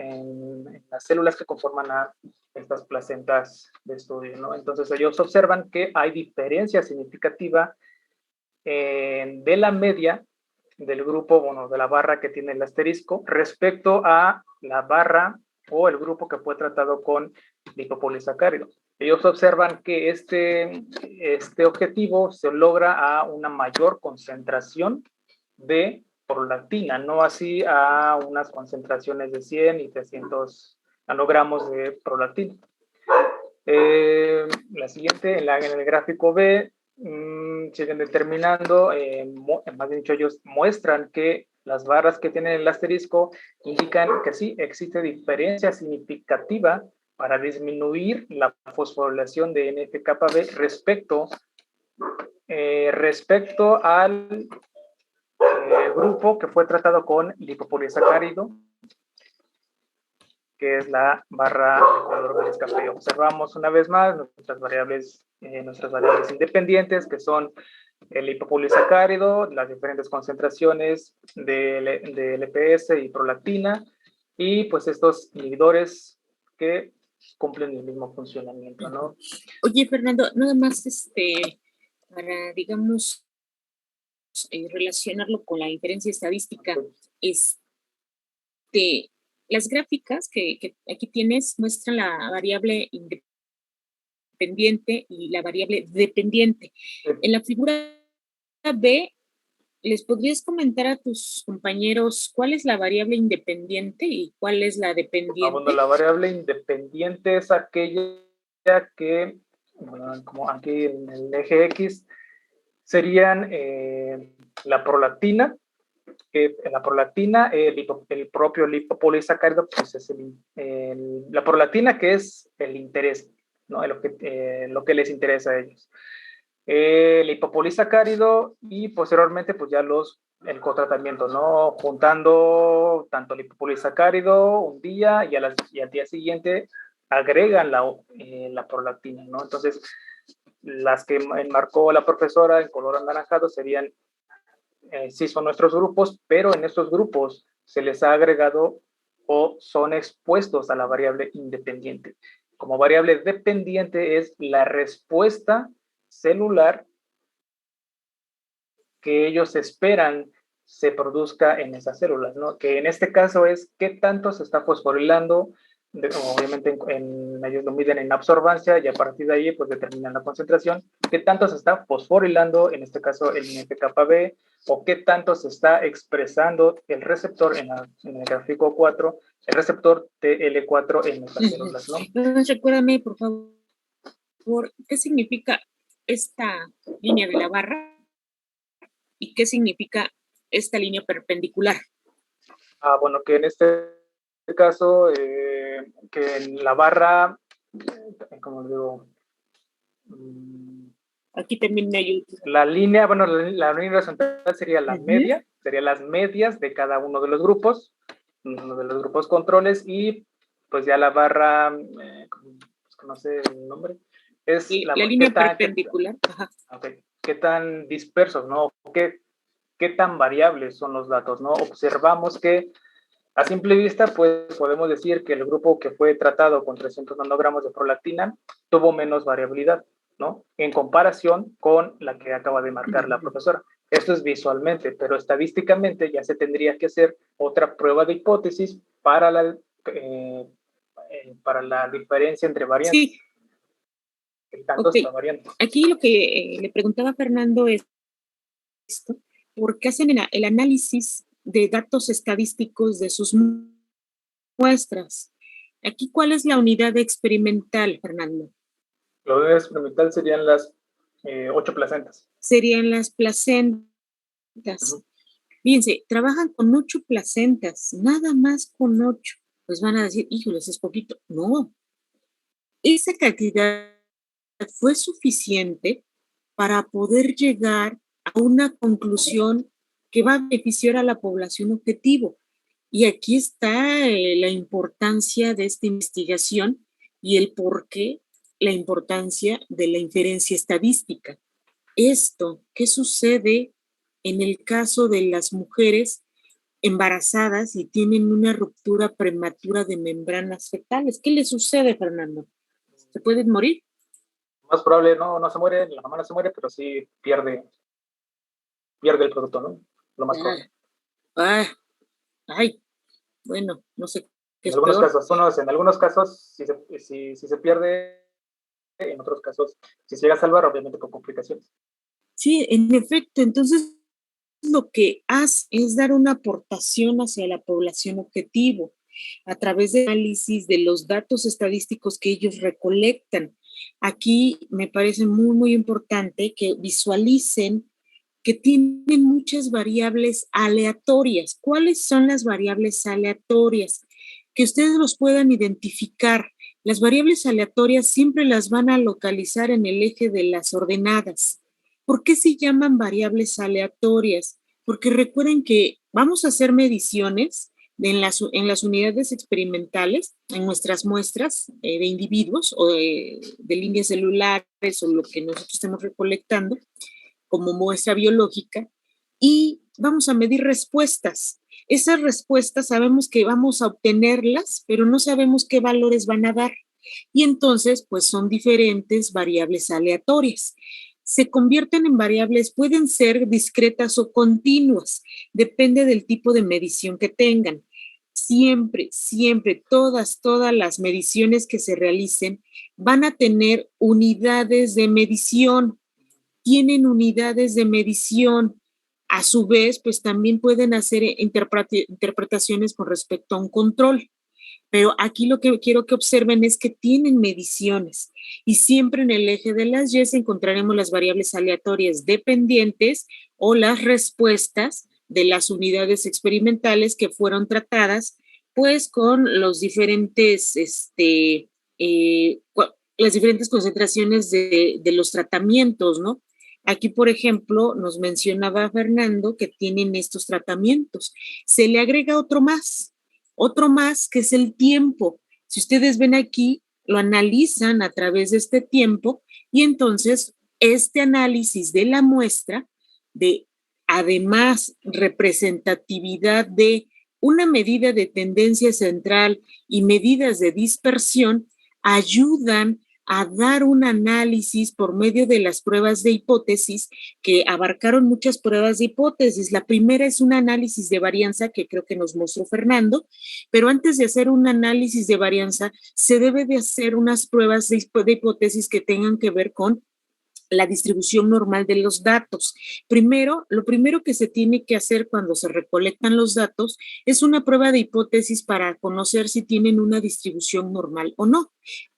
células que conforman a estas placentas de estudio, ¿no? Entonces ellos observan que hay diferencia significativa de la media del grupo, bueno, de la barra que tiene el asterisco respecto a la barra o el grupo que fue tratado con lipopolisacárido. Ellos observan que este objetivo se logra a una mayor concentración de prolactina, no así a unas concentraciones de 100 y 300 nanogramos de prolactina. La siguiente, en el gráfico B, siguen determinando, más bien dicho, ellos muestran que las barras que tienen el asterisco indican que sí existe diferencia significativa para disminuir la fosforilación de NF-κB respecto al grupo que fue tratado con lipopolisacárido, que es la barra de color gris café. Observamos una vez más nuestras variables independientes, que son el lipopolisacárido, las diferentes concentraciones de LPS y prolactina, y pues estos inhibidores que cumplen el mismo funcionamiento, ¿no? Oye, Fernando, nada más para, digamos, relacionarlo con la inferencia estadística, las gráficas que aquí tienes muestran la variable independiente y la variable dependiente. En la figura B, ¿les podrías comentar a tus compañeros cuál es la variable independiente y cuál es la dependiente? Bueno, la variable independiente es aquella que, bueno, como aquí en el eje X, serían la prolactina. La prolactina, el propio lipopolisacárido, pues es la prolactina, que es el interés, ¿no? Lo que les interesa a ellos. El lipopolisacárido y posteriormente, pues ya el cotratamiento, ¿no? Juntando tanto lipopolisacárido un día y al día siguiente agregan la prolactina, ¿no? Entonces, las que enmarcó la profesora en color anaranjado serían sí son nuestros grupos, pero en estos grupos se les ha agregado o son expuestos a la variable independiente. Como variable dependiente es la respuesta celular que ellos esperan se produzca en esas células, ¿no? Que en este caso es qué tanto se está fosforilando. Obviamente ellos lo miden en absorbancia y a partir de ahí pues determinan la concentración, qué tanto se está fosforilando, en este caso el NF-κB, o qué tanto se está expresando el receptor en el gráfico 4, el receptor TL4 en nuestras células, ¿no? Recuérdame, por favor, ¿qué significa esta línea de la barra y qué significa esta línea perpendicular? Bueno, que en este caso, que en la barra, como digo, aquí también me ayuda. La línea, bueno, la línea horizontal sería la media, serían las medias de cada uno de los grupos controles, y pues ya la barra, no sé el nombre, es la línea perpendicular. ¿Qué tan dispersos, no? ¿Qué tan variables son los datos, no? Observamos que a simple vista, pues podemos decir que el grupo que fue tratado con 300 nanogramos de prolactina tuvo menos variabilidad, ¿no? En comparación con la que acaba de marcar la profesora. Esto es visualmente, pero estadísticamente ya se tendría que hacer otra prueba de hipótesis para la diferencia entre variantes. Sí. Aquí lo que le preguntaba a Fernando es esto, ¿por qué hacen el análisis de datos estadísticos de sus muestras? Aquí, ¿cuál es la unidad experimental, Fernando? La unidad experimental serían las 8 placentas. Serían las placentas. Fíjense, trabajan con 8 placentas, nada más con 8. Pues van a decir, híjoles, es poquito. No. Esa cantidad fue suficiente para poder llegar a una conclusión que va a beneficiar a la población objetivo. Y aquí está la importancia de esta investigación y el por qué la importancia de la inferencia estadística. Esto, ¿qué sucede en el caso de las mujeres embarazadas y tienen una ruptura prematura de membranas fetales? ¿Qué les sucede, Fernando? ¿Se pueden morir? Más probable no se muere, la mamá no se muere, pero sí pierde pierde el producto, ¿no? Lo más probable. Bueno, no sé qué en algunos casos, si se pierde, en otros casos, si se llega a salvar, obviamente con complicaciones. Sí, en efecto, entonces lo que hace es dar una aportación hacia la población objetivo a través de análisis de los datos estadísticos que ellos recolectan. Aquí me parece muy, muy importante que visualicen que tienen muchas variables aleatorias. ¿Cuáles son las variables aleatorias? Que ustedes los puedan identificar. Las variables aleatorias siempre las van a localizar en el eje de las ordenadas. ¿Por qué se llaman variables aleatorias? Porque recuerden que vamos a hacer mediciones en las unidades experimentales, en nuestras muestras de individuos o de líneas celulares o lo que nosotros estemos recolectando como muestra biológica, y vamos a medir respuestas. Esas respuestas sabemos que vamos a obtenerlas, pero no sabemos qué valores van a dar. Y entonces, pues son diferentes variables aleatorias. Se convierten en variables, pueden ser discretas o continuas, depende del tipo de medición que tengan. Siempre, todas las mediciones que se realicen van a tener unidades de medición. Tienen unidades de medición. A su vez, pues también pueden hacer interpretaciones con respecto a un control. Pero aquí lo que quiero que observen es que tienen mediciones y siempre en el eje de las Y encontraremos las variables aleatorias dependientes o las respuestas de las unidades experimentales que fueron tratadas pues con los diferentes, las diferentes concentraciones de los tratamientos, ¿no? Aquí, por ejemplo, nos mencionaba Fernando que tienen estos tratamientos. Se le agrega otro más que es el tiempo. Si ustedes ven aquí, lo analizan a través de este tiempo y entonces este análisis de la muestra de, además, representatividad de una medida de tendencia central y medidas de dispersión, ayudan a dar un análisis por medio de las pruebas de hipótesis que abarcaron muchas pruebas de hipótesis. La primera es un análisis de varianza que creo que nos mostró Fernando, pero antes de hacer un análisis de varianza se debe de hacer unas pruebas de hipótesis que tengan que ver con la distribución normal de los datos. Lo primero que se tiene que hacer cuando se recolectan los datos es una prueba de hipótesis para conocer si tienen una distribución normal o no.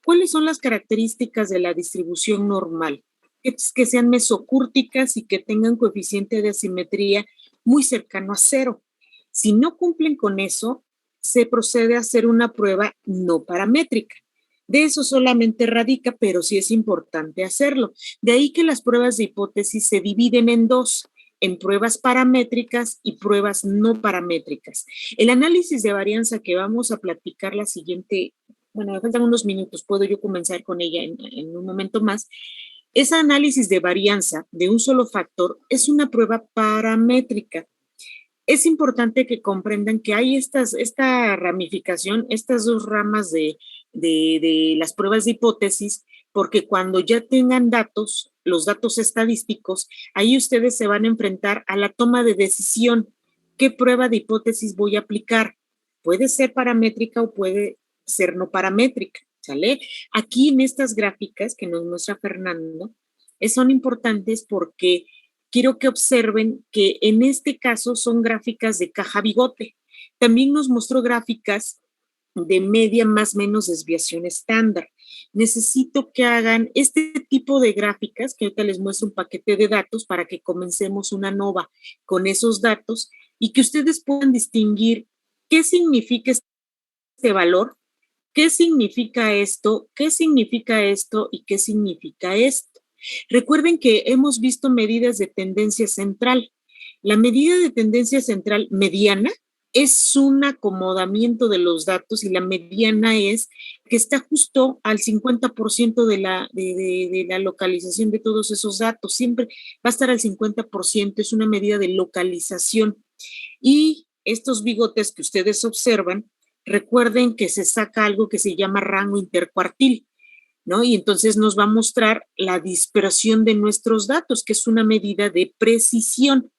¿Cuáles son las características de la distribución normal? Que sean mesocúrticas y que tengan coeficiente de asimetría muy cercano a 0. Si no cumplen con eso, se procede a hacer una prueba no paramétrica. De eso solamente radica, pero sí es importante hacerlo. De ahí que las pruebas de hipótesis se dividen en dos, en pruebas paramétricas y pruebas no paramétricas. El análisis de varianza que vamos a platicar la siguiente, bueno, me faltan unos minutos, puedo yo comenzar con ella en un momento más. Ese análisis de varianza de un solo factor es una prueba paramétrica. Es importante que comprendan que hay esta ramificación, estas dos ramas de las pruebas de hipótesis, porque cuando ya tengan datos, los datos estadísticos, ahí ustedes se van a enfrentar a la toma de decisión. ¿Qué prueba de hipótesis voy a aplicar? Puede ser paramétrica o puede ser no paramétrica, ¿sale? Aquí en estas gráficas que nos muestra Fernando, son importantes porque quiero que observen que en este caso son gráficas de caja bigote. También nos mostró gráficas de media más menos desviación estándar. Necesito que hagan este tipo de gráficas, que ahorita les muestro un paquete de datos para que comencemos una nova con esos datos y que ustedes puedan distinguir qué significa este valor, qué significa esto y qué significa esto. Recuerden que hemos visto medidas de tendencia central. La medida de tendencia central mediana es un acomodamiento de los datos y la mediana es que está justo al 50% de la localización de todos esos datos. Siempre va a estar al 50%, es una medida de localización. Y estos bigotes que ustedes observan, recuerden que se saca algo que se llama rango intercuartil, ¿no? Y entonces nos va a mostrar la dispersión de nuestros datos, que es una medida de precisión.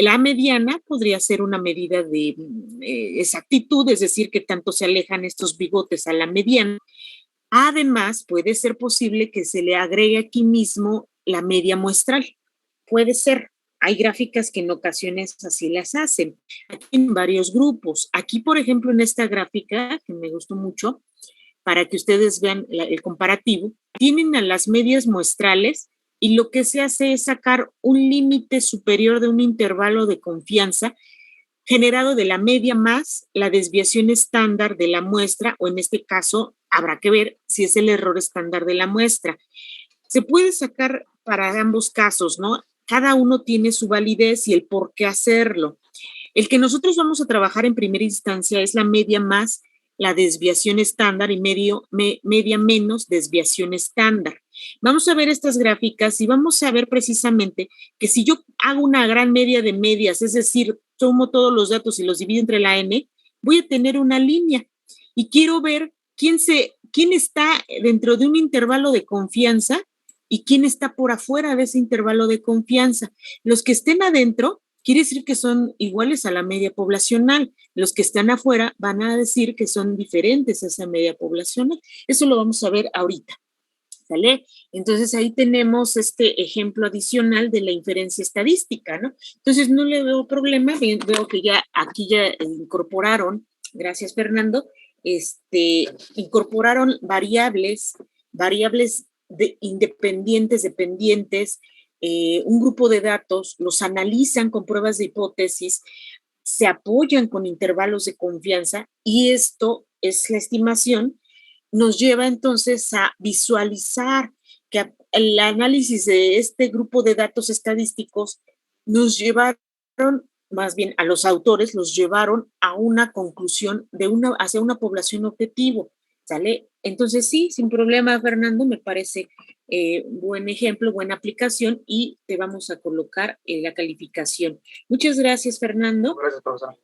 La mediana podría ser una medida de exactitud, es decir, que tanto se alejan estos bigotes a la mediana. Además, puede ser posible que se le agregue aquí mismo la media muestral. Puede ser. Hay gráficas que en ocasiones así las hacen. Aquí en varios grupos. Aquí, por ejemplo, en esta gráfica, que me gustó mucho, para que ustedes vean el comparativo, tienen a las medias muestrales y lo que se hace es sacar un límite superior de un intervalo de confianza generado de la media más la desviación estándar de la muestra, o en este caso habrá que ver si es el error estándar de la muestra. Se puede sacar para ambos casos, ¿no? Cada uno tiene su validez y el por qué hacerlo. El que nosotros vamos a trabajar en primera instancia es la media más la desviación estándar y media menos desviación estándar. Vamos a ver estas gráficas y vamos a ver precisamente que si yo hago una gran media de medias, es decir, tomo todos los datos y los divido entre la n, voy a tener una línea y quiero ver quién está dentro de un intervalo de confianza y quién está por afuera de ese intervalo de confianza. Los que estén adentro quiere decir que son iguales a la media poblacional. Los que están afuera van a decir que son diferentes a esa media poblacional. Eso lo vamos a ver ahorita. ¿Sale? Entonces ahí tenemos este ejemplo adicional de la inferencia estadística, ¿no? Entonces no le veo problema, veo que ya aquí ya incorporaron, gracias Fernando, incorporaron variables independientes, dependientes, un grupo de datos, los analizan con pruebas de hipótesis, se apoyan con intervalos de confianza y esto es la estimación, nos lleva entonces a visualizar que el análisis de este grupo de datos estadísticos nos llevaron, más bien a los autores, los llevaron a una conclusión hacia una población objetivo, ¿sale? Entonces sí, sin problema, Fernando, me parece buen ejemplo, buena aplicación y te vamos a colocar la calificación. Muchas gracias, Fernando. Gracias, profesor.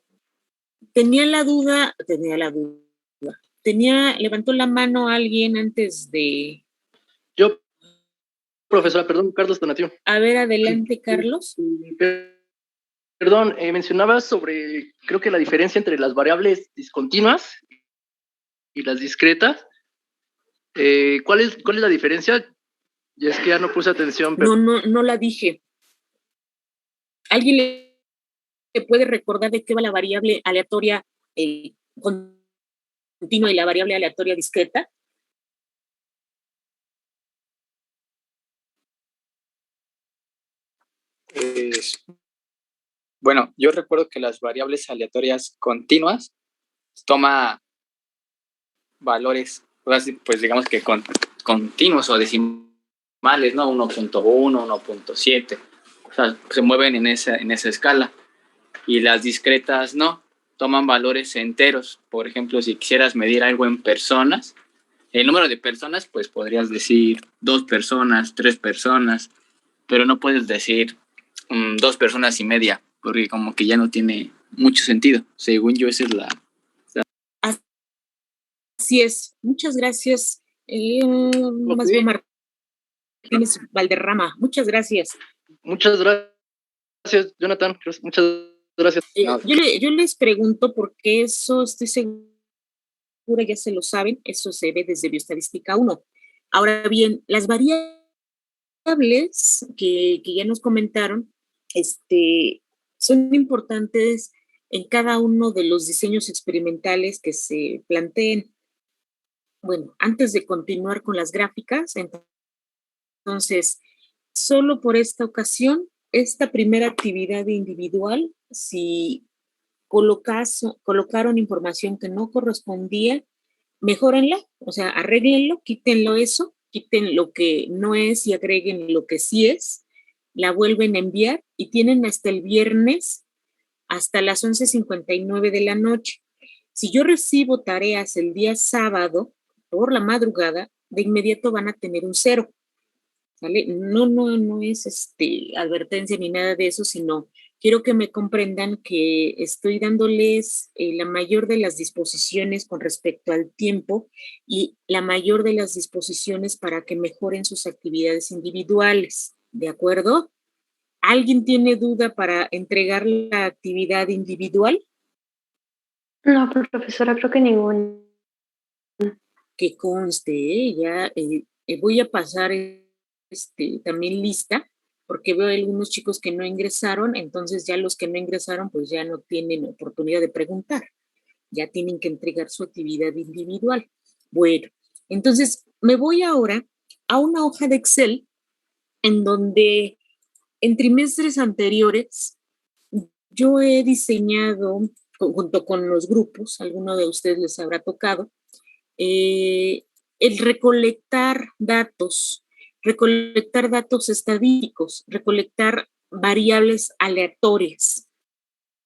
Levantó la mano alguien antes de... Yo, profesora, perdón, Carlos Donatio. A ver, adelante, Carlos. Perdón, mencionabas sobre, creo que la diferencia entre las variables discontinuas y las discretas. ¿Cuál es la diferencia? Y es que ya no puse atención. Pero... No la dije. ¿Alguien le puede recordar de qué va la variable aleatoria continua y la variable aleatoria discreta? Bueno, yo recuerdo que las variables aleatorias continuas toma valores, pues digamos que continuos o decimales, ¿no? 1.1, 1.7, o sea, se mueven en esa escala. Y las discretas no, toman valores enteros. Por ejemplo, si quisieras medir algo en personas, el número de personas, pues podrías decir 2 personas, 3 personas, pero no puedes decir 2 personas y media, porque como que ya no tiene mucho sentido. Según yo, esa es la... Así es. Muchas gracias. Más bien Martínez Valderrama. Muchas gracias. Muchas gracias, Jonathan. Muchas gracias. Yo les pregunto porque eso estoy segura, ya se lo saben, eso se ve desde Bioestadística 1. Ahora bien, las variables que ya nos comentaron, son importantes en cada uno de los diseños experimentales que se planteen. Bueno, antes de continuar con las gráficas, entonces, solo por esta ocasión, esta primera actividad individual, si colocaron información que no correspondía, mejórenla, o sea, arréglenlo, quítenlo eso, quiten lo que no es y agreguen lo que sí es, la vuelven a enviar y tienen hasta el viernes, hasta las 11:59 de la noche. Si yo recibo tareas el día sábado por la madrugada, de inmediato van a tener un 0. ¿Vale? No es advertencia ni nada de eso, sino quiero que me comprendan que estoy dándoles la mayor de las disposiciones con respecto al tiempo y la mayor de las disposiciones para que mejoren sus actividades individuales, ¿de acuerdo? ¿Alguien tiene duda para entregar la actividad individual? No, profesora, creo que ninguna. Que conste, ya voy a pasar también lista, porque veo algunos chicos que no ingresaron, entonces ya los que no ingresaron pues ya no tienen oportunidad de preguntar, ya tienen que entregar su actividad individual. Bueno, entonces me voy ahora a una hoja de Excel en donde en trimestres anteriores yo he diseñado, junto con los grupos, alguno de ustedes les habrá tocado, el recolectar datos estadísticos, recolectar variables aleatorias.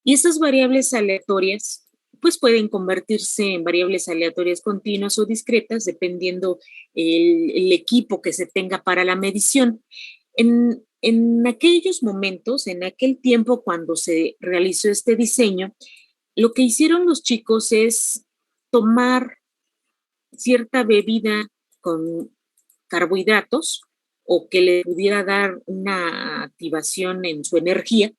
Y esas variables aleatorias pues pueden convertirse en variables aleatorias continuas o discretas, dependiendo el equipo que se tenga para la medición. En aquellos momentos, en aquel tiempo cuando se realizó este diseño, lo que hicieron los chicos es tomar cierta bebida con carbohidratos o que le pudiera dar una activación en su energía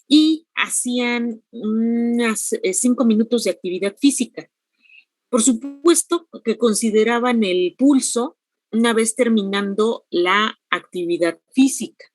y hacían unas 5 minutos de actividad física. Por supuesto que consideraban el pulso una vez terminando la actividad física.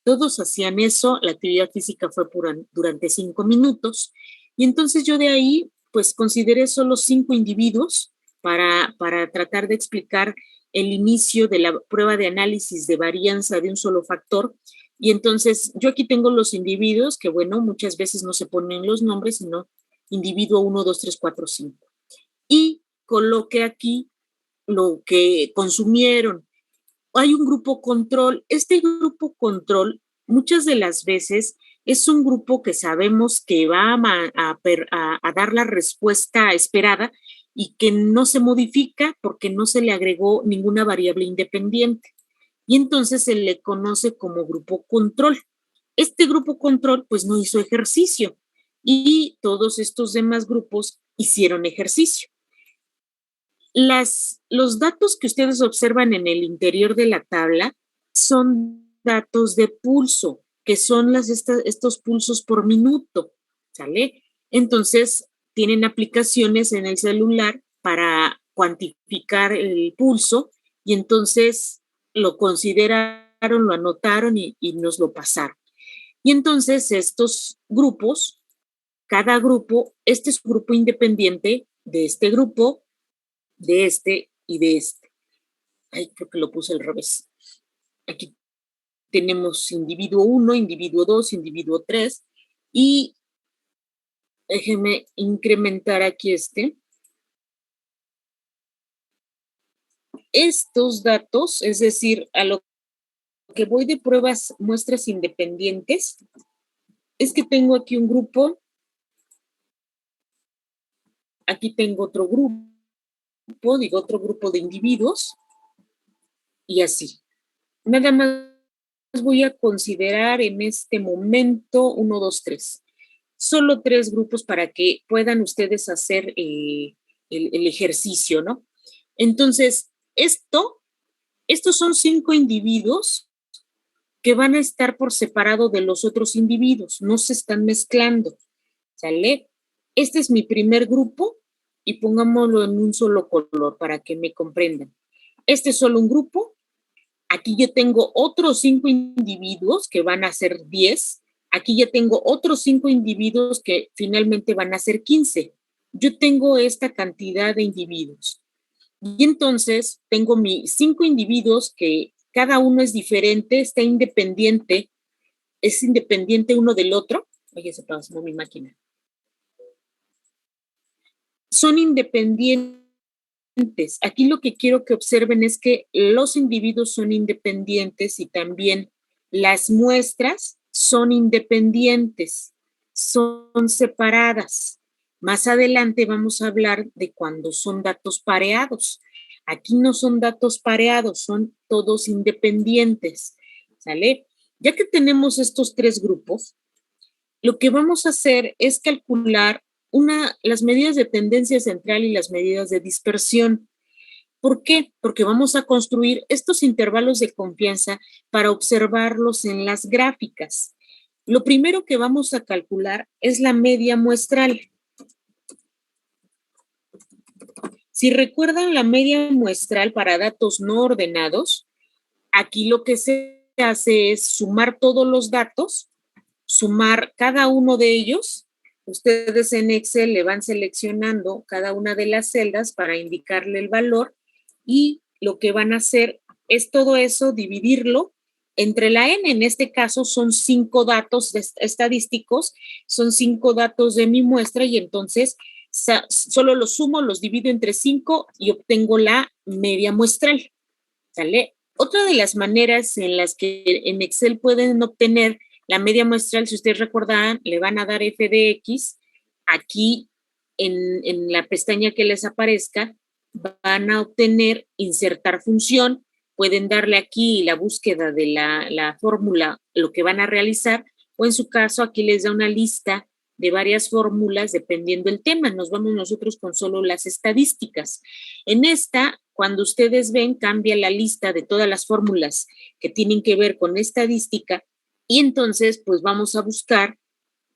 Todos hacían eso, la actividad física fue durante 5 minutos y entonces yo de ahí pues consideré solo 5 individuos para tratar de explicar el inicio de la prueba de análisis de varianza de un solo factor. Y entonces yo aquí tengo los individuos que, bueno, muchas veces no se ponen los nombres, sino individuo 1, 2, 3, 4, 5. Y coloqué aquí lo que consumieron. Hay un grupo control. Este grupo control muchas de las veces es un grupo que sabemos que va a dar la respuesta esperada y que no se modifica porque no se le agregó ninguna variable independiente. Y entonces se le conoce como grupo control. Este grupo control pues no hizo ejercicio y todos estos demás grupos hicieron ejercicio. Los datos que ustedes observan en el interior de la tabla son datos de pulso, que son estos pulsos por minuto, ¿sale? Entonces, tienen aplicaciones en el celular para cuantificar el pulso y entonces lo consideraron, lo anotaron y nos lo pasaron. Y entonces estos grupos, cada grupo, este es un grupo independiente de este grupo, de este y de este. Ay, creo que lo puse al revés. Aquí tenemos individuo 1, individuo 2, individuo 3 y déjenme incrementar aquí Estos datos, es decir, a lo que voy de pruebas muestras independientes, es que tengo aquí un grupo, aquí tengo otro grupo, otro grupo de individuos y así. Nada más voy a considerar en este momento 1, 2, 3. Solo 3 grupos para que puedan ustedes hacer el ejercicio, ¿no? Entonces, estos son 5 individuos que van a estar por separado de los otros individuos, no se están mezclando, ¿sale? Este es mi primer grupo y pongámoslo en un solo color para que me comprendan. Este es solo un grupo. Aquí yo tengo otros 5 individuos que van a ser 10. Aquí ya tengo otros 5 individuos que finalmente van a ser 15. Yo tengo esta cantidad de individuos. Y entonces tengo mis 5 individuos que cada uno es diferente, está independiente, es independiente uno del otro. Oye, se pasó mi máquina. Son independientes. Aquí lo que quiero que observen es que los individuos son independientes y también las muestras son independientes, son separadas. Más adelante vamos a hablar de cuando son datos pareados. Aquí no son datos pareados, son todos independientes, ¿sale? Ya que tenemos estos 3 grupos, lo que vamos a hacer es calcular las medidas de tendencia central y las medidas de dispersión. ¿Por qué? Porque vamos a construir estos intervalos de confianza para observarlos en las gráficas. lo primero que vamos a calcular es la media muestral. Si recuerdan la media muestral para datos no ordenados, aquí lo que se hace es sumar todos los datos, sumar cada uno de ellos. Ustedes en Excel le van seleccionando cada una de las celdas para indicarle el valor y lo que van a hacer es todo eso, dividirlo entre la N. En este caso son 5 datos estadísticos, son 5 datos de mi muestra y entonces solo los sumo, los divido entre 5 y obtengo la media muestral. ¿Sale? Otra de las maneras en las que en Excel pueden obtener la media muestral, si ustedes recordarán, le van a dar f de x. Aquí en la pestaña que les aparezca, van a obtener insertar función. Pueden darle aquí la búsqueda de la fórmula, lo que van a realizar, o en su caso aquí les da una lista de varias fórmulas dependiendo del tema. Nos vamos nosotros con solo las estadísticas. En esta, cuando ustedes ven, cambia la lista de todas las fórmulas que tienen que ver con estadística y entonces pues vamos a buscar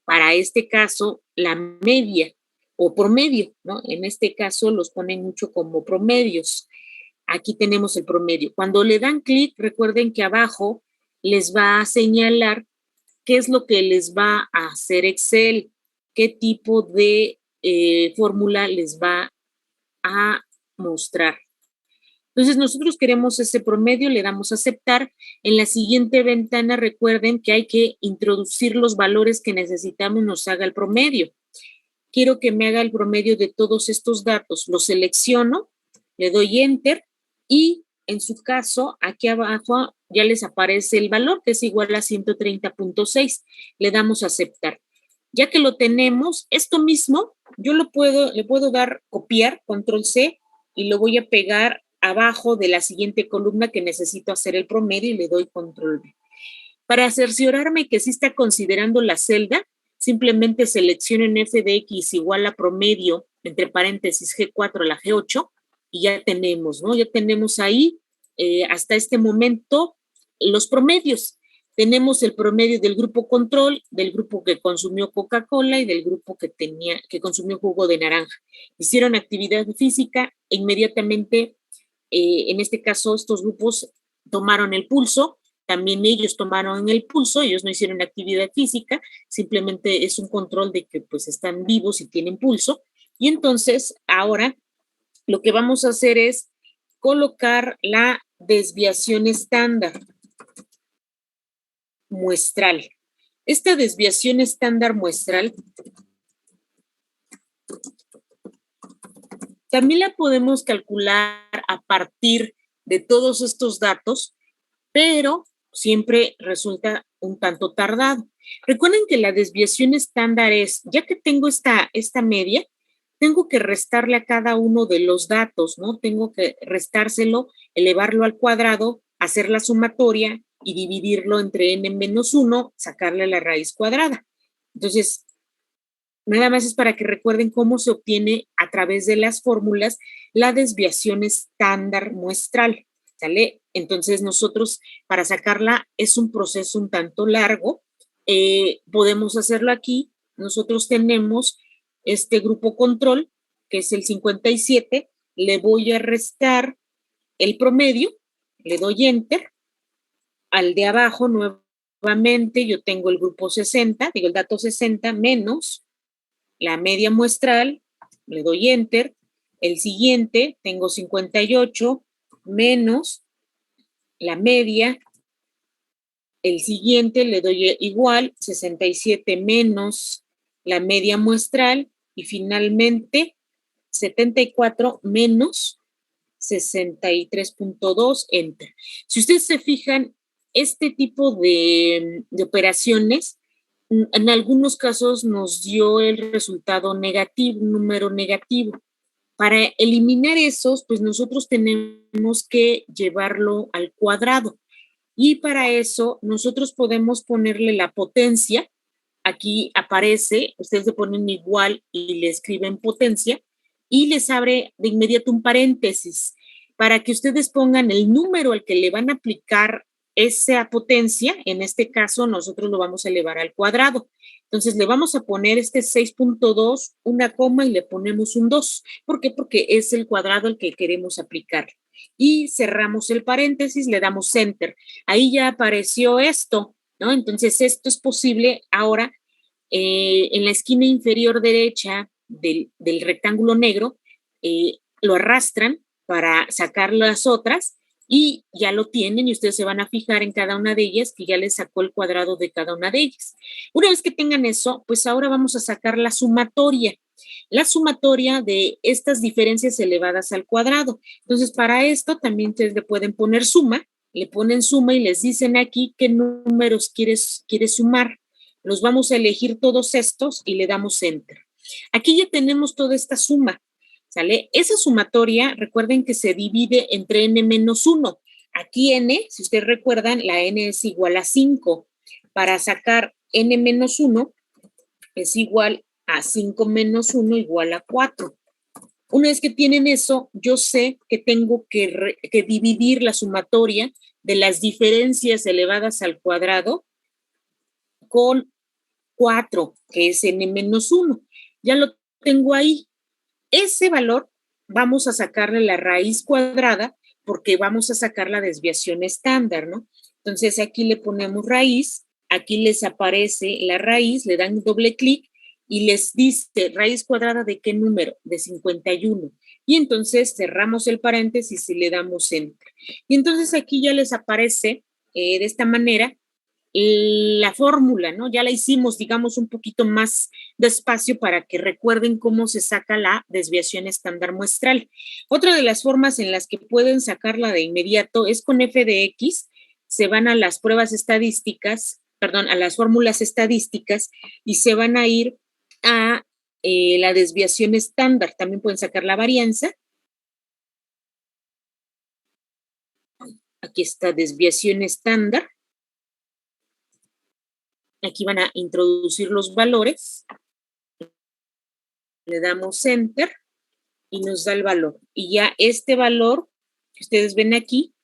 para este caso la media o promedio, ¿no? En este caso los ponen mucho como promedios. Aquí tenemos el promedio. Cuando le dan clic, recuerden que abajo les va a señalar qué es lo que les va a hacer Excel, qué tipo de fórmula les va a mostrar. Entonces, nosotros queremos ese promedio, le damos a aceptar. En la siguiente ventana, recuerden que hay que introducir los valores que necesitamos, nos haga el promedio. Quiero que me haga el promedio de todos estos datos. Lo selecciono, le doy Enter y en su caso, aquí abajo ya les aparece el valor, que es igual a 130.6. Le damos a aceptar. Ya que lo tenemos, esto mismo, yo le puedo dar copiar, control C, y lo voy a pegar abajo de la siguiente columna que necesito hacer el promedio y le doy control V. Para cerciorarme que sí está considerando la celda, simplemente seleccionen f de x igual a promedio, entre paréntesis G4 a la G8, y ya tenemos, ¿no? Ya tenemos ahí, hasta este momento, los promedios. Tenemos el promedio del grupo control, del grupo que consumió Coca-Cola y del grupo que consumió jugo de naranja. Hicieron actividad física e inmediatamente, en este caso, estos grupos tomaron el pulso, también ellos tomaron el pulso, ellos no hicieron actividad física, simplemente es un control de que pues están vivos y tienen pulso. Y entonces, ahora, lo que vamos a hacer es colocar la desviación estándar muestral. Esta desviación estándar muestral también la podemos calcular a partir de todos estos datos, pero siempre resulta un tanto tardado. Recuerden que la desviación estándar es, ya que tengo esta media, tengo que restarle a cada uno de los datos, ¿no? Tengo que restárselo, elevarlo al cuadrado, hacer la sumatoria y dividirlo entre n-1, sacarle la raíz cuadrada. Entonces, nada más es para que recuerden cómo se obtiene a través de las fórmulas la desviación estándar muestral, ¿sale? Entonces, nosotros para sacarla es un proceso un tanto largo. Podemos hacerlo aquí. Nosotros tenemos este grupo control, que es el 57. Le voy a restar el promedio, le doy Enter. Al de abajo, nuevamente, yo tengo el grupo 60, digo el dato 60 menos la media muestral, le doy Enter. El siguiente, tengo 58 menos la media. El siguiente le doy igual, 67 menos la media muestral. Y finalmente, 74 menos 63.2, Enter. Si ustedes se fijan, este tipo de operaciones, en algunos casos nos dio el resultado negativo, un número negativo. Para eliminar esos, pues nosotros tenemos que llevarlo al cuadrado. Y para eso, nosotros podemos ponerle la potencia. Aquí aparece, ustedes le ponen igual y le escriben potencia y les abre de inmediato un paréntesis para que ustedes pongan el número al que le van a aplicar esa potencia, en este caso nosotros lo vamos a elevar al cuadrado. Entonces le vamos a poner este 6.2, una coma y le ponemos un 2. ¿Por qué? Porque es el cuadrado al que queremos aplicar. Y cerramos el paréntesis, le damos enter. Ahí ya apareció esto, ¿no? Entonces esto es posible ahora en la esquina inferior derecha del rectángulo negro, lo arrastran para sacar las otras y ya lo tienen y ustedes se van a fijar en cada una de ellas que ya les sacó el cuadrado de cada una de ellas. Una vez que tengan eso, pues ahora vamos a sacar la sumatoria de estas diferencias elevadas al cuadrado. Entonces, para esto también ustedes le pueden poner suma, le ponen suma y les dicen aquí qué números quieres sumar. Los vamos a elegir todos estos y le damos enter. Aquí ya tenemos toda esta suma, ¿sale? Esa sumatoria, recuerden que se divide entre n-1. Aquí n, si ustedes recuerdan, la n es igual a 5. Para sacar n-1 es igual a 5 menos 1 igual a 4. Una vez que tienen eso, yo sé que tengo que dividir la sumatoria de las diferencias elevadas al cuadrado con 4, que es n-1. Ya lo tengo ahí. Ese valor vamos a sacarle la raíz cuadrada porque vamos a sacar la desviación estándar, ¿no? Entonces aquí le ponemos raíz, aquí les aparece la raíz, le dan doble clic y les dice raíz cuadrada de qué número, de 51. Y entonces cerramos el paréntesis y le damos enter. Y entonces aquí ya les aparece de esta manera la fórmula, ¿no? Ya la hicimos, digamos, un poquito más despacio para que recuerden cómo se saca la desviación estándar muestral. Otra de las formas en las que pueden sacarla de inmediato es con f de x, se van a las pruebas estadísticas, perdón, a las fórmulas estadísticas y se van a ir a la desviación estándar. También pueden sacar la varianza. Aquí está desviación estándar. Aquí van a introducir los valores. Le damos enter y nos da el valor. Y ya este valor que ustedes ven aquí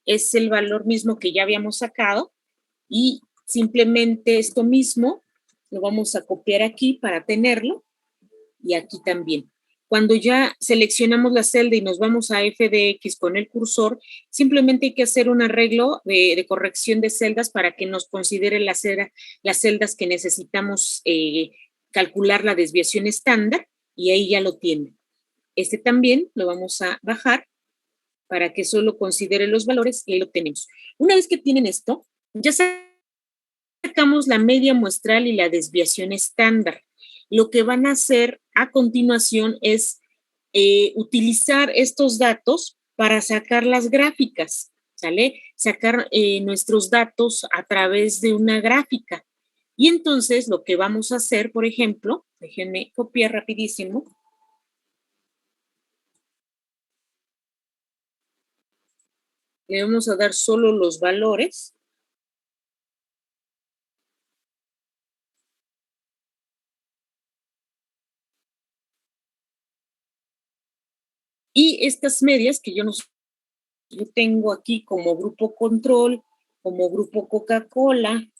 es el valor mismo que ya habíamos sacado y simplemente esto mismo lo vamos a copiar aquí para tenerlo y aquí también. Cuando ya seleccionamos la celda y nos vamos a f de x con el cursor, simplemente hay que hacer un arreglo de corrección de celdas para que nos considere las celdas que necesitamos calcular la desviación estándar y ahí ya lo tienen. Este también lo vamos a bajar para que solo considere los valores y ahí lo tenemos. Una vez que tienen esto, ya sacamos la media muestral y la desviación estándar. Lo que van a hacer a continuación es utilizar estos datos para sacar las gráficas, ¿sale? Sacar nuestros datos a través de una gráfica. Y entonces lo que vamos a hacer, por ejemplo, déjenme copiar rapidísimo. Le vamos a dar solo los valores. Y estas medias que yo tengo aquí como grupo control, como grupo Coca-Cola,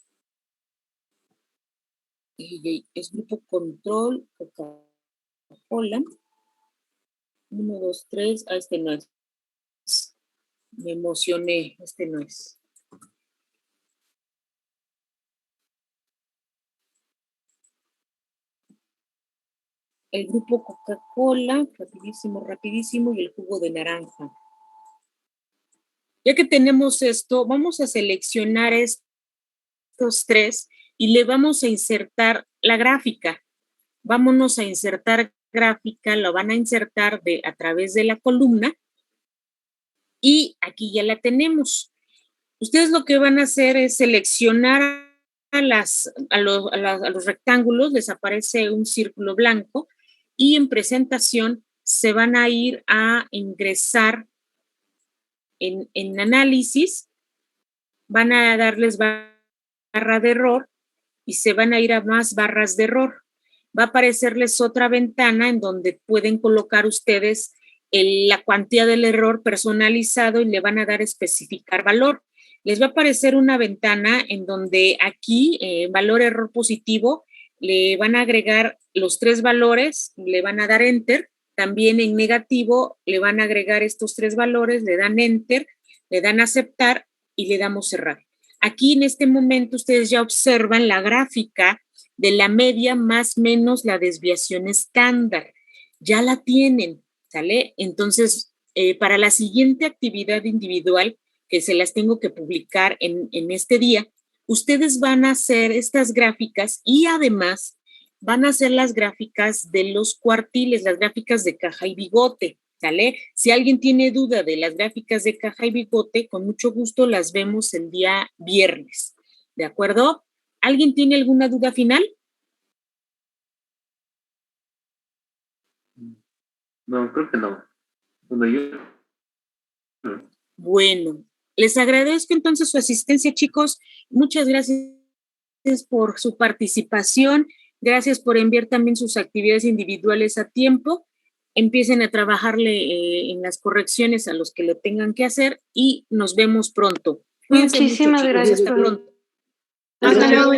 es grupo control, Coca-Cola, 1, 2, 3, este no es, me emocioné, este no es. El grupo Coca-Cola, rapidísimo, y el jugo de naranja. Ya que tenemos esto, vamos a seleccionar estos tres y le vamos a insertar la gráfica. Vámonos a insertar gráfica, lo van a insertar a través de la columna y aquí ya la tenemos. Ustedes lo que van a hacer es seleccionar a los rectángulos, les aparece un círculo blanco y en presentación se van a ir a ingresar en análisis, van a darles barra de error y se van a ir a más barras de error. Va a aparecerles otra ventana en donde pueden colocar ustedes la cuantía del error personalizado y le van a dar especificar valor. les va a aparecer una ventana en donde aquí, valor error positivo, le van a agregar los 3 valores, le van a dar enter. También en negativo le van a agregar estos 3 valores, le dan enter, le dan aceptar y le damos cerrar. Aquí en este momento ustedes ya observan la gráfica de la media más menos la desviación estándar. Ya la tienen, ¿sale? Entonces, para la siguiente actividad individual, que se las tengo que publicar en este día, ustedes van a hacer estas gráficas y además van a hacer las gráficas de los cuartiles, las gráficas de caja y bigote, ¿sale? Si alguien tiene duda de las gráficas de caja y bigote, con mucho gusto las vemos el día viernes, ¿de acuerdo? ¿Alguien tiene alguna duda final? No, creo que no. Bueno, les agradezco entonces su asistencia, chicos. Muchas gracias por su participación. Gracias por enviar también sus actividades individuales a tiempo. Empiecen a trabajarle en las correcciones a los que lo tengan que hacer y nos vemos pronto. Muchísimas gracias. Hasta pronto. Hasta luego.